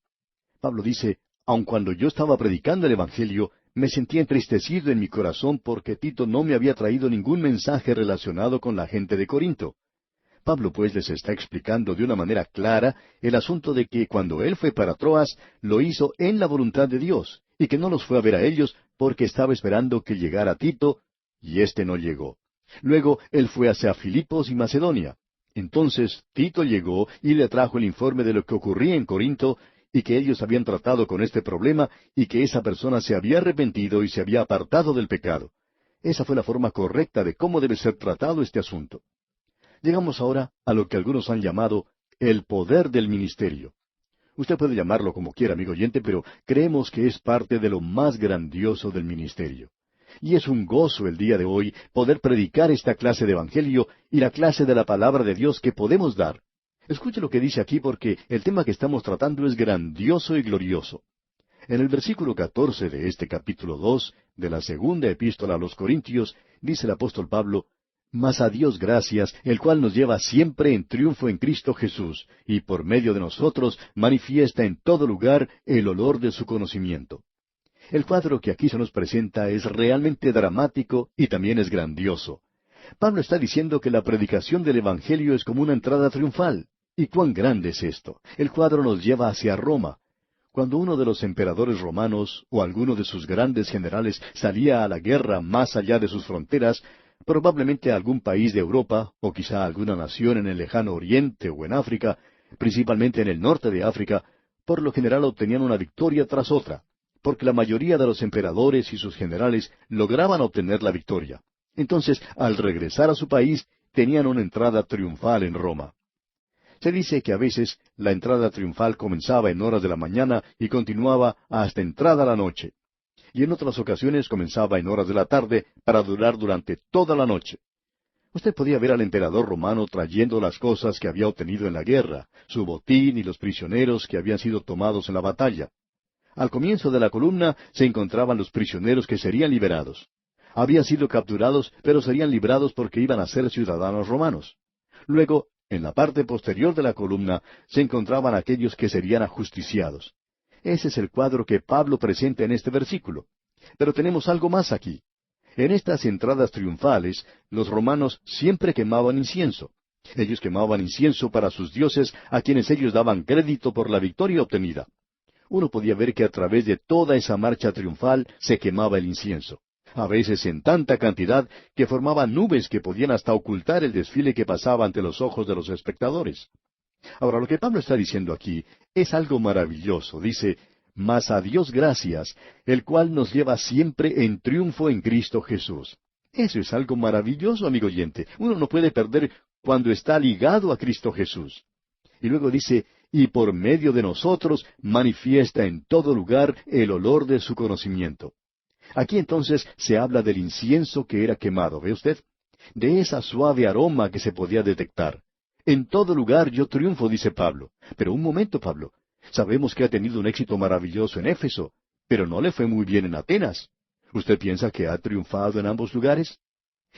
[SPEAKER 1] Pablo dice, aun cuando yo estaba predicando el Evangelio, me sentí entristecido en mi corazón porque Tito no me había traído ningún mensaje relacionado con la gente de Corinto. Pablo pues les está explicando de una manera clara el asunto de que cuando él fue para Troas, lo hizo en la voluntad de Dios, y que no los fue a ver a ellos porque estaba esperando que llegara Tito, y éste no llegó. Luego él fue hacia Filipos y Macedonia. Entonces Tito llegó y le trajo el informe de lo que ocurría en Corinto, y que ellos habían tratado con este problema, y que esa persona se había arrepentido y se había apartado del pecado. Esa fue la forma correcta de cómo debe ser tratado este asunto. Llegamos ahora a lo que algunos han llamado el poder del ministerio. Usted puede llamarlo como quiera, amigo oyente, pero creemos que es parte de lo más grandioso del ministerio. Y es un gozo el día de hoy poder predicar esta clase de evangelio y la clase de la palabra de Dios que podemos dar. Escuche lo que dice aquí porque el tema que estamos tratando es grandioso y glorioso. En el versículo 14 de este capítulo 2 de la segunda epístola a los Corintios, dice el apóstol Pablo, mas a Dios gracias, el cual nos lleva siempre en triunfo en Cristo Jesús, y por medio de nosotros manifiesta en todo lugar el olor de su conocimiento. El cuadro que aquí se nos presenta es realmente dramático y también es grandioso. Pablo está diciendo que la predicación del Evangelio es como una entrada triunfal. ¿Y cuán grande es esto? El cuadro nos lleva hacia Roma. Cuando uno de los emperadores romanos o alguno de sus grandes generales salía a la guerra más allá de sus fronteras, probablemente a algún país de Europa, o quizá a alguna nación en el lejano Oriente o en África, principalmente en el norte de África, por lo general obtenían una victoria tras otra, porque la mayoría de los emperadores y sus generales lograban obtener la victoria. Entonces, al regresar a su país, tenían una entrada triunfal en Roma. Se dice que a veces la entrada triunfal comenzaba en horas de la mañana y continuaba hasta entrada la noche. Y en otras ocasiones comenzaba en horas de la tarde para durar durante toda la noche. Usted podía ver al emperador romano trayendo las cosas que había obtenido en la guerra, su botín y los prisioneros que habían sido tomados en la batalla. Al comienzo de la columna se encontraban los prisioneros que serían liberados. Habían sido capturados, pero serían librados porque iban a ser ciudadanos romanos. Luego, en la parte posterior de la columna, se encontraban aquellos que serían ajusticiados. Ese es el cuadro que Pablo presenta en este versículo. Pero tenemos algo más aquí. En estas entradas triunfales, los romanos siempre quemaban incienso. Ellos quemaban incienso para sus dioses, a quienes ellos daban crédito por la victoria obtenida. Uno podía ver que a través de toda esa marcha triunfal se quemaba el incienso. A veces en tanta cantidad que formaba nubes que podían hasta ocultar el desfile que pasaba ante los ojos de los espectadores. Ahora, lo que Pablo está diciendo aquí es algo maravilloso. Dice, mas a Dios gracias, el cual nos lleva siempre en triunfo en Cristo Jesús. Eso es algo maravilloso, amigo oyente. Uno no puede perder cuando está ligado a Cristo Jesús. Y luego dice, y por medio de nosotros manifiesta en todo lugar el olor de su conocimiento. Aquí entonces se habla del incienso que era quemado, ¿ve usted? De esa suave aroma que se podía detectar. En todo lugar yo triunfo, dice Pablo. Pero un momento, Pablo. Sabemos que ha tenido un éxito maravilloso en Éfeso, pero no le fue muy bien en Atenas. ¿Usted piensa que ha triunfado en ambos lugares?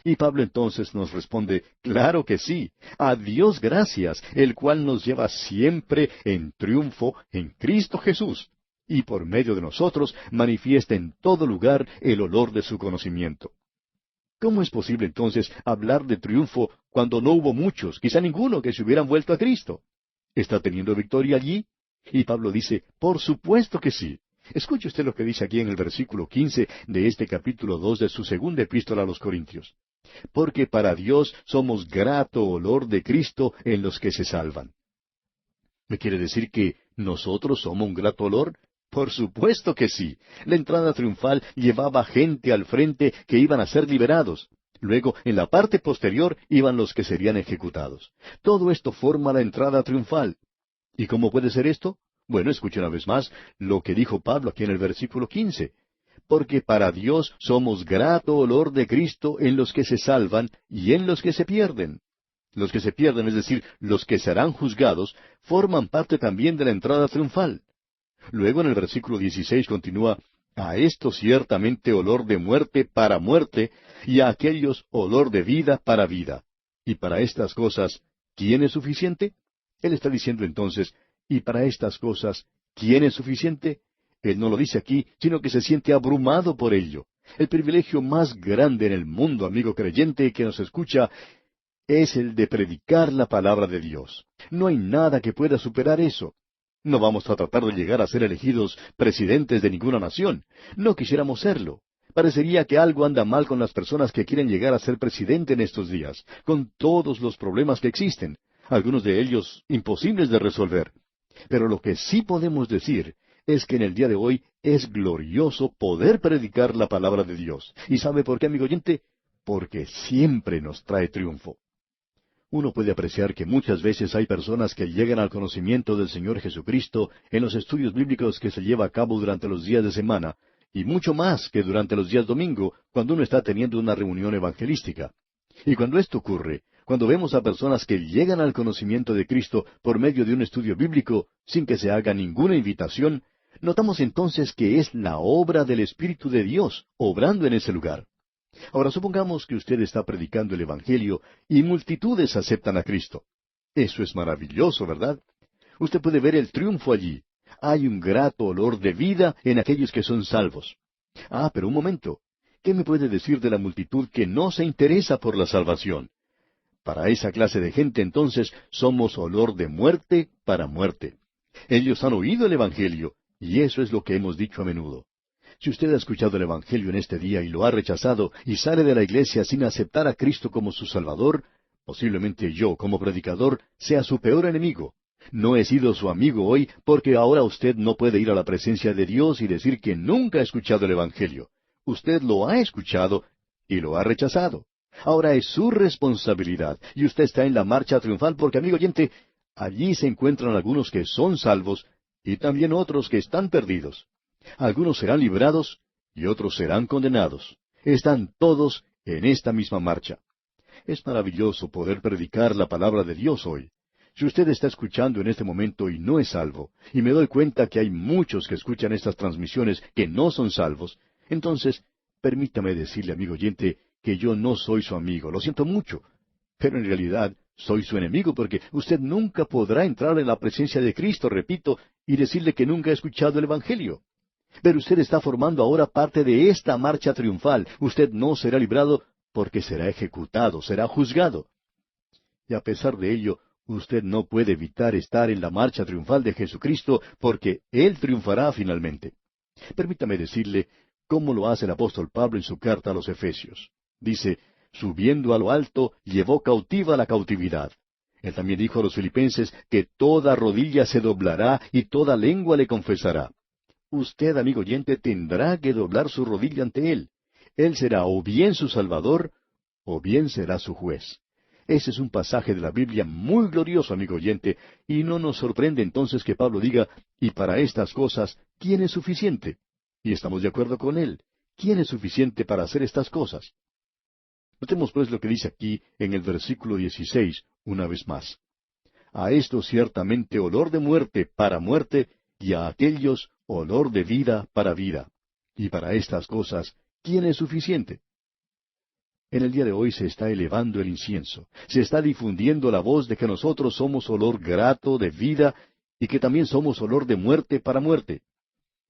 [SPEAKER 1] Y Pablo entonces nos responde, claro que sí, a Dios gracias, el cual nos lleva siempre en triunfo en Cristo Jesús, y por medio de nosotros manifiesta en todo lugar el olor de su conocimiento. ¿Cómo es posible entonces hablar de triunfo cuando no hubo muchos, quizá ninguno, que se hubieran vuelto a Cristo? ¿Está teniendo victoria allí? Y Pablo dice, por supuesto que sí. Escuche usted lo que dice aquí en el versículo 15 de este capítulo 2 de su segunda epístola a los Corintios. Porque para Dios somos grato olor de Cristo en los que se salvan. ¿Me quiere decir que nosotros somos un grato olor? Por supuesto que sí. La entrada triunfal llevaba gente al frente que iban a ser liberados. Luego, en la parte posterior, iban los que serían ejecutados. Todo esto forma la entrada triunfal. ¿Y cómo puede ser esto? Bueno, escuche una vez más lo que dijo Pablo aquí en el versículo 15. Porque para Dios somos grato olor de Cristo en los que se salvan y en los que se pierden. Los que se pierden, es decir, los que serán juzgados, forman parte también de la entrada triunfal. Luego en el versículo 16 continúa, a esto ciertamente olor de muerte para muerte, y a aquellos olor de vida para vida. Y para estas cosas, ¿quién es suficiente? Él está diciendo entonces, y para estas cosas, ¿quién es suficiente? Él no lo dice aquí, sino que se siente abrumado por ello. El privilegio más grande en el mundo, amigo creyente que nos escucha, es el de predicar la palabra de Dios. No hay nada que pueda superar eso. No vamos a tratar de llegar a ser elegidos presidentes de ninguna nación. No quisiéramos serlo. Parecería que algo anda mal con las personas que quieren llegar a ser presidente en estos días, con todos los problemas que existen, algunos de ellos imposibles de resolver. Pero lo que sí podemos decir es que en el día de hoy es glorioso poder predicar la palabra de Dios. ¿Y sabe por qué, amigo oyente? Porque siempre nos trae triunfo. Uno puede apreciar que muchas veces hay personas que llegan al conocimiento del Señor Jesucristo en los estudios bíblicos que se lleva a cabo durante los días de semana, y mucho más que durante los días domingo, cuando uno está teniendo una reunión evangelística. Y cuando esto ocurre, cuando vemos a personas que llegan al conocimiento de Cristo por medio de un estudio bíblico, sin que se haga ninguna invitación, notamos entonces que es la obra del Espíritu de Dios obrando en ese lugar. Ahora supongamos que usted está predicando el Evangelio y multitudes aceptan a Cristo. Eso es maravilloso, ¿verdad? Usted puede ver el triunfo allí. Hay un grato olor de vida en aquellos que son salvos. Ah, pero un momento. ¿Qué me puede decir de la multitud que no se interesa por la salvación? Para esa clase de gente entonces somos olor de muerte para muerte. Ellos han oído el Evangelio, y eso es lo que hemos dicho a menudo. Si usted ha escuchado el Evangelio en este día y lo ha rechazado y sale de la iglesia sin aceptar a Cristo como su Salvador, posiblemente yo, como predicador, sea su peor enemigo. No he sido su amigo hoy porque ahora usted no puede ir a la presencia de Dios y decir que nunca ha escuchado el Evangelio. Usted lo ha escuchado y lo ha rechazado. Ahora es su responsabilidad y usted está en la marcha triunfal porque, amigo oyente, allí se encuentran algunos que son salvos y también otros que están perdidos. Algunos serán librados y otros serán condenados. Están todos en esta misma marcha. Es maravilloso poder predicar la palabra de Dios hoy. Si usted está escuchando en este momento y no es salvo, y me doy cuenta que hay muchos que escuchan estas transmisiones que no son salvos, entonces, permítame decirle, amigo oyente, que yo no soy su amigo. Lo siento mucho. Pero en realidad soy su enemigo porque usted nunca podrá entrar en la presencia de Cristo, repito, y decirle que nunca ha escuchado el Evangelio. Pero usted está formando ahora parte de esta marcha triunfal. Usted no será librado porque será ejecutado, será juzgado. Y a pesar de ello, usted no puede evitar estar en la marcha triunfal de Jesucristo porque Él triunfará finalmente. Permítame decirle cómo lo hace el apóstol Pablo en su carta a los Efesios. Dice, subiendo a lo alto, llevó cautiva la cautividad. Él también dijo a los filipenses que toda rodilla se doblará y toda lengua le confesará. Usted, amigo oyente, tendrá que doblar su rodilla ante Él. Él será o bien su Salvador, o bien será su juez. Ese es un pasaje de la Biblia muy glorioso, amigo oyente, y no nos sorprende entonces que Pablo diga, y para estas cosas, ¿quién es suficiente? Y estamos de acuerdo con él. ¿Quién es suficiente para hacer estas cosas? Notemos pues lo que dice aquí en el versículo 16, una vez más. A esto ciertamente olor de muerte para muerte, y a aquellos olor de vida para vida. Y para estas cosas, ¿quién es suficiente? En el día de hoy se está elevando el incienso, se está difundiendo la voz de que nosotros somos olor grato de vida y que también somos olor de muerte para muerte.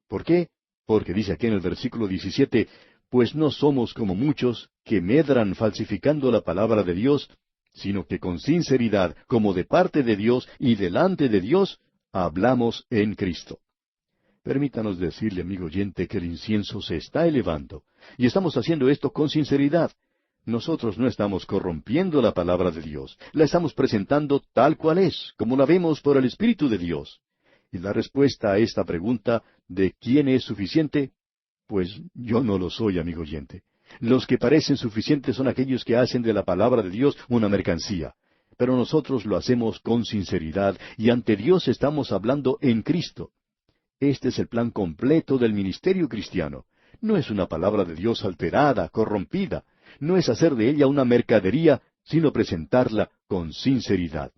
[SPEAKER 1] ¿Por qué? Porque dice aquí en el versículo 17, pues no somos como muchos que medran falsificando la palabra de Dios, sino que con sinceridad, como de parte de Dios y delante de Dios, hablamos en Cristo. Permítanos decirle, amigo oyente, que el incienso se está elevando, y estamos haciendo esto con sinceridad. Nosotros no estamos corrompiendo la palabra de Dios, la estamos presentando tal cual es, como la vemos por el Espíritu de Dios. Y la respuesta a esta pregunta de ¿quién es suficiente? Pues yo no lo soy, amigo oyente. Los que parecen suficientes son aquellos que hacen de la palabra de Dios una mercancía. Pero nosotros lo hacemos con sinceridad y ante Dios estamos hablando en Cristo. Este es el plan completo del ministerio cristiano. No es una palabra de Dios alterada, corrompida. No es hacer de ella una mercadería, sino presentarla con sinceridad.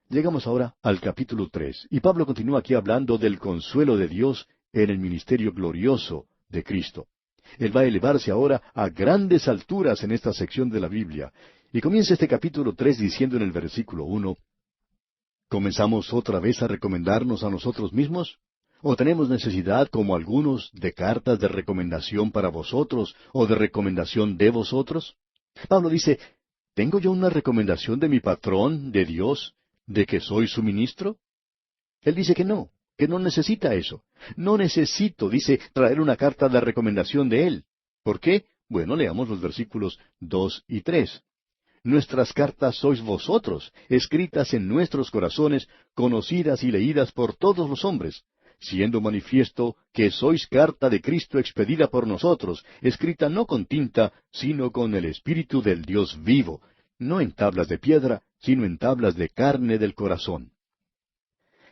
[SPEAKER 1] Llegamos ahora al capítulo 3, y Pablo continúa aquí hablando del consuelo de Dios en el ministerio glorioso de Cristo. Él va a elevarse ahora a grandes alturas en esta sección de la Biblia, y comienza este capítulo 3 diciendo en el versículo 1, ¿Comenzamos otra vez a recomendarnos a nosotros mismos? ¿O tenemos necesidad, como algunos, de cartas de recomendación para vosotros o de recomendación de vosotros? Pablo dice, ¿tengo yo una recomendación de mi patrón, de Dios, de que soy su ministro? Él dice que no necesita eso. No necesito, dice, traer una carta de recomendación de él. ¿Por qué? Bueno, leamos los versículos 2 y 3. Nuestras cartas sois vosotros, escritas en nuestros corazones, conocidas y leídas por todos los hombres, siendo manifiesto que sois carta de Cristo expedida por nosotros, escrita no con tinta, sino con el Espíritu del Dios vivo, no en tablas de piedra, sino en tablas de carne del corazón.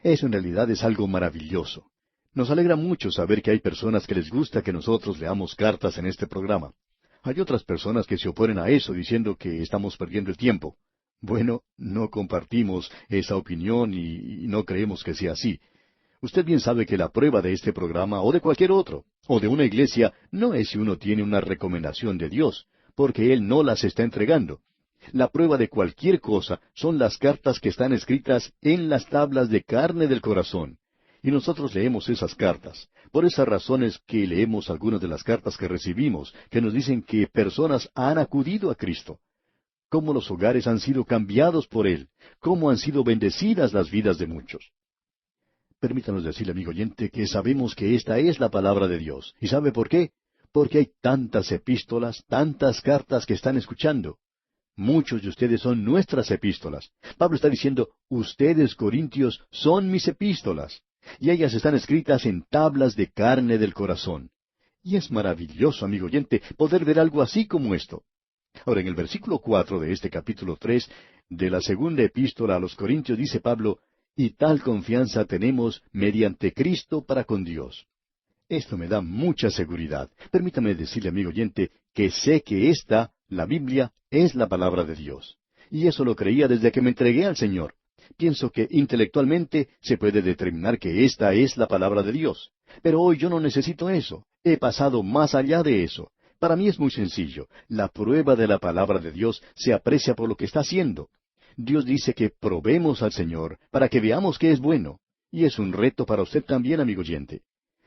[SPEAKER 1] Eso en realidad es algo maravilloso. Nos alegra mucho saber que hay personas que les gusta que nosotros leamos cartas en este programa. Hay otras personas que se oponen a eso diciendo que estamos perdiendo el tiempo. Bueno, no compartimos esa opinión y no creemos que sea así. Usted bien sabe que la prueba de este programa o de cualquier otro, o de una iglesia, no es si uno tiene una recomendación de Dios, porque Él no las está entregando. La prueba de cualquier cosa son las cartas que están escritas en las tablas de carne del corazón. Y nosotros leemos esas cartas. Por esas razones que leemos algunas de las cartas que recibimos, que nos dicen que personas han acudido a Cristo. Cómo los hogares han sido cambiados por Él. Cómo han sido bendecidas las vidas de muchos. Permítanos decirle, amigo oyente, que sabemos que esta es la palabra de Dios. ¿Y sabe por qué? Porque hay tantas epístolas, tantas cartas que están escuchando. Muchos de ustedes son nuestras epístolas. Pablo está diciendo, ustedes, corintios, son mis epístolas. Y ellas están escritas en tablas de carne del corazón. Y es maravilloso, amigo oyente, poder ver algo así como esto. Ahora, en el versículo 4 de este capítulo 3, de la segunda epístola a los Corintios, dice Pablo, y tal confianza tenemos mediante Cristo para con Dios. Esto me da mucha seguridad. Permítame decirle, amigo oyente, que sé que esta, la Biblia, es la palabra de Dios. Y eso lo creía desde que me entregué al Señor. Pienso que intelectualmente se puede determinar que esta es la palabra de Dios. Pero hoy yo no necesito eso. He pasado más allá de eso. Para mí es muy sencillo. La prueba de la palabra de Dios se aprecia por lo que está haciendo. Dios dice que probemos al Señor para que veamos que es bueno. Y es un reto para usted también, amigo oyente.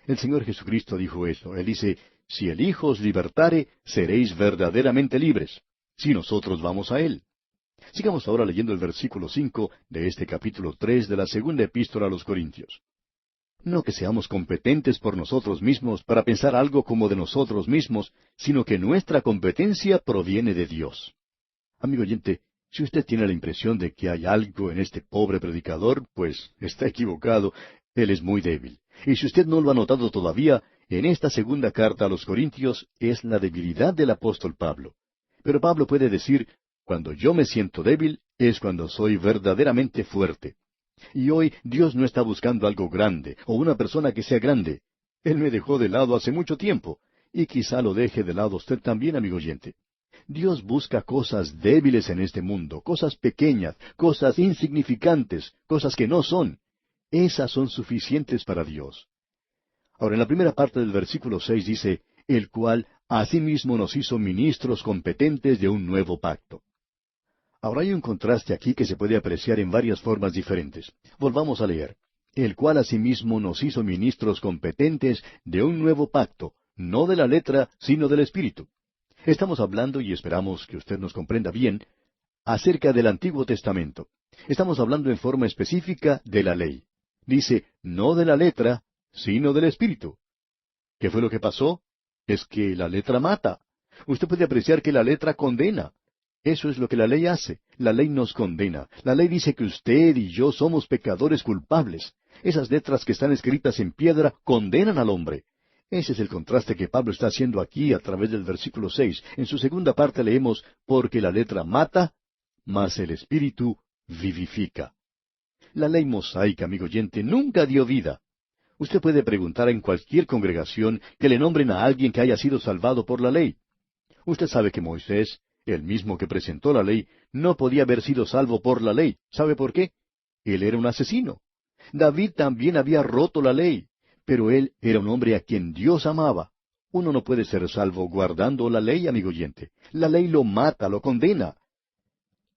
[SPEAKER 1] El Señor Jesucristo dijo eso. Él dice, si el Hijo os libertare, seréis verdaderamente libres. Si nosotros vamos a Él. Sigamos ahora leyendo el versículo 5 de este capítulo 3 de la segunda epístola a los Corintios. No que seamos competentes por nosotros mismos para pensar algo como de nosotros mismos, sino que nuestra competencia proviene de Dios. Amigo oyente, si usted tiene la impresión de que hay algo en este pobre predicador, pues está equivocado. Él es muy débil. Y si usted no lo ha notado todavía, en esta segunda carta a los Corintios es la debilidad del apóstol Pablo. Pero Pablo puede decir, cuando yo me siento débil, es cuando soy verdaderamente fuerte. Y hoy Dios no está buscando algo grande, o una persona que sea grande. Él me dejó de lado hace mucho tiempo, y quizá lo deje de lado usted también, amigo oyente. Dios busca cosas débiles en este mundo, cosas pequeñas, cosas insignificantes, cosas que no son. Esas son suficientes para Dios. Ahora, en la primera parte del versículo 6 dice, el cual asimismo nos hizo ministros competentes de un nuevo pacto. Ahora hay un contraste aquí que se puede apreciar en varias formas diferentes. Volvamos a leer. El cual asimismo nos hizo ministros competentes de un nuevo pacto, no de la letra, sino del Espíritu. Estamos hablando, y esperamos que usted nos comprenda bien, acerca del Antiguo Testamento. Estamos hablando en forma específica de la ley. Dice, no de la letra, sino del Espíritu. ¿Qué fue lo que pasó? Es que la letra mata. Usted puede apreciar que la letra condena. Eso es lo que la ley hace. La ley nos condena. La ley dice que usted y yo somos pecadores culpables. Esas letras que están escritas en piedra condenan al hombre. Ese es el contraste que Pablo está haciendo aquí a través del versículo 6. En su segunda parte leemos, porque la letra mata, mas el Espíritu vivifica. La ley mosaica, amigo oyente, nunca dio vida. Usted puede preguntar en cualquier congregación que le nombren a alguien que haya sido salvado por la ley. Usted sabe que Moisés, el mismo que presentó la ley, no podía haber sido salvo por la ley. ¿Sabe por qué? Él era un asesino. David también había roto la ley, pero él era un hombre a quien Dios amaba. Uno no puede ser salvo guardando la ley, amigo oyente. La ley lo mata, lo condena.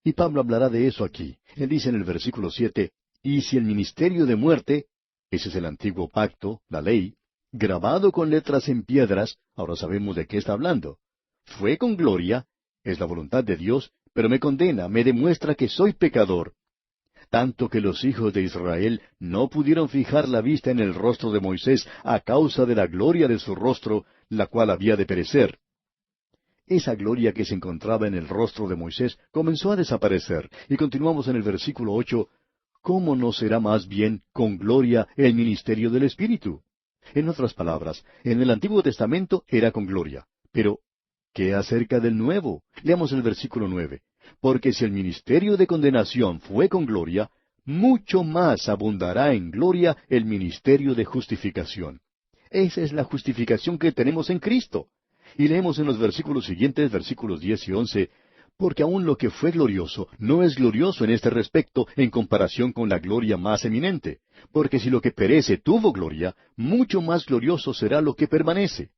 [SPEAKER 1] Y Pablo hablará de eso aquí. Él dice en el versículo 7, Y si el ministerio de muerte, ese es el antiguo pacto, la ley, grabado con letras en piedras, ahora sabemos de qué está hablando, fue con gloria, es la voluntad de Dios, pero me condena, me demuestra que soy pecador. Tanto que los hijos de Israel no pudieron fijar la vista en el rostro de Moisés a causa de la gloria de su rostro, la cual había de perecer. Esa gloria que se encontraba en el rostro de Moisés comenzó a desaparecer, y continuamos en el versículo 8, ¿cómo no será más bien con gloria el ministerio del Espíritu? En otras palabras, en el Antiguo Testamento era con gloria, pero ¿qué acerca del Nuevo? Leamos el versículo 9. Porque si el ministerio de condenación fue con gloria, mucho más abundará en gloria el ministerio de justificación. Esa es la justificación que tenemos en Cristo. Y leemos en los versículos siguientes, versículos 10 y 11, porque aun lo que fue glorioso no es glorioso en este respecto en comparación con la gloria más eminente. Porque si lo que perece tuvo gloria, mucho más glorioso será lo que permanece.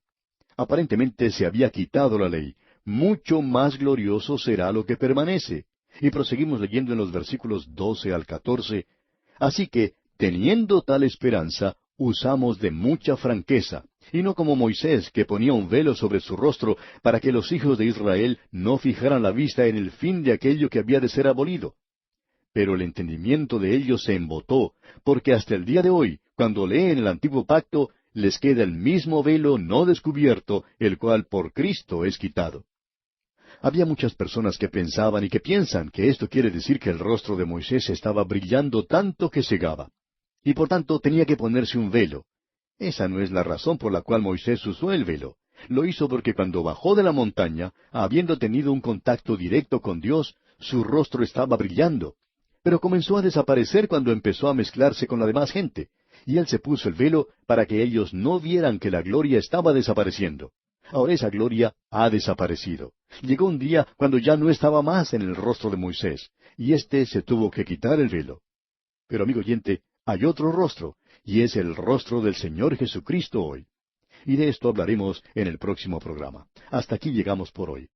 [SPEAKER 1] Aparentemente se había quitado la ley, mucho más glorioso será lo que permanece. Y proseguimos leyendo en los versículos 12 al 14, así que, teniendo tal esperanza, usamos de mucha franqueza, y no como Moisés, que ponía un velo sobre su rostro para que los hijos de Israel no fijaran la vista en el fin de aquello que había de ser abolido. Pero el entendimiento de ellos se embotó, porque hasta el día de hoy, cuando leen el antiguo pacto, les queda el mismo velo no descubierto, el cual por Cristo es quitado. Había muchas personas que pensaban y que piensan que esto quiere decir que el rostro de Moisés estaba brillando tanto que cegaba, y por tanto tenía que ponerse un velo. Esa no es la razón por la cual Moisés usó el velo. Lo hizo porque cuando bajó de la montaña, habiendo tenido un contacto directo con Dios, su rostro estaba brillando. Pero comenzó a desaparecer cuando empezó a mezclarse con la demás gente, y él se puso el velo para que ellos no vieran que la gloria estaba desapareciendo. Ahora esa gloria ha desaparecido. Llegó un día cuando ya no estaba más en el rostro de Moisés, y éste se tuvo que quitar el velo. Pero amigo oyente, hay otro rostro, y es el rostro del Señor Jesucristo hoy. Y de esto hablaremos en el próximo programa. Hasta aquí llegamos por hoy.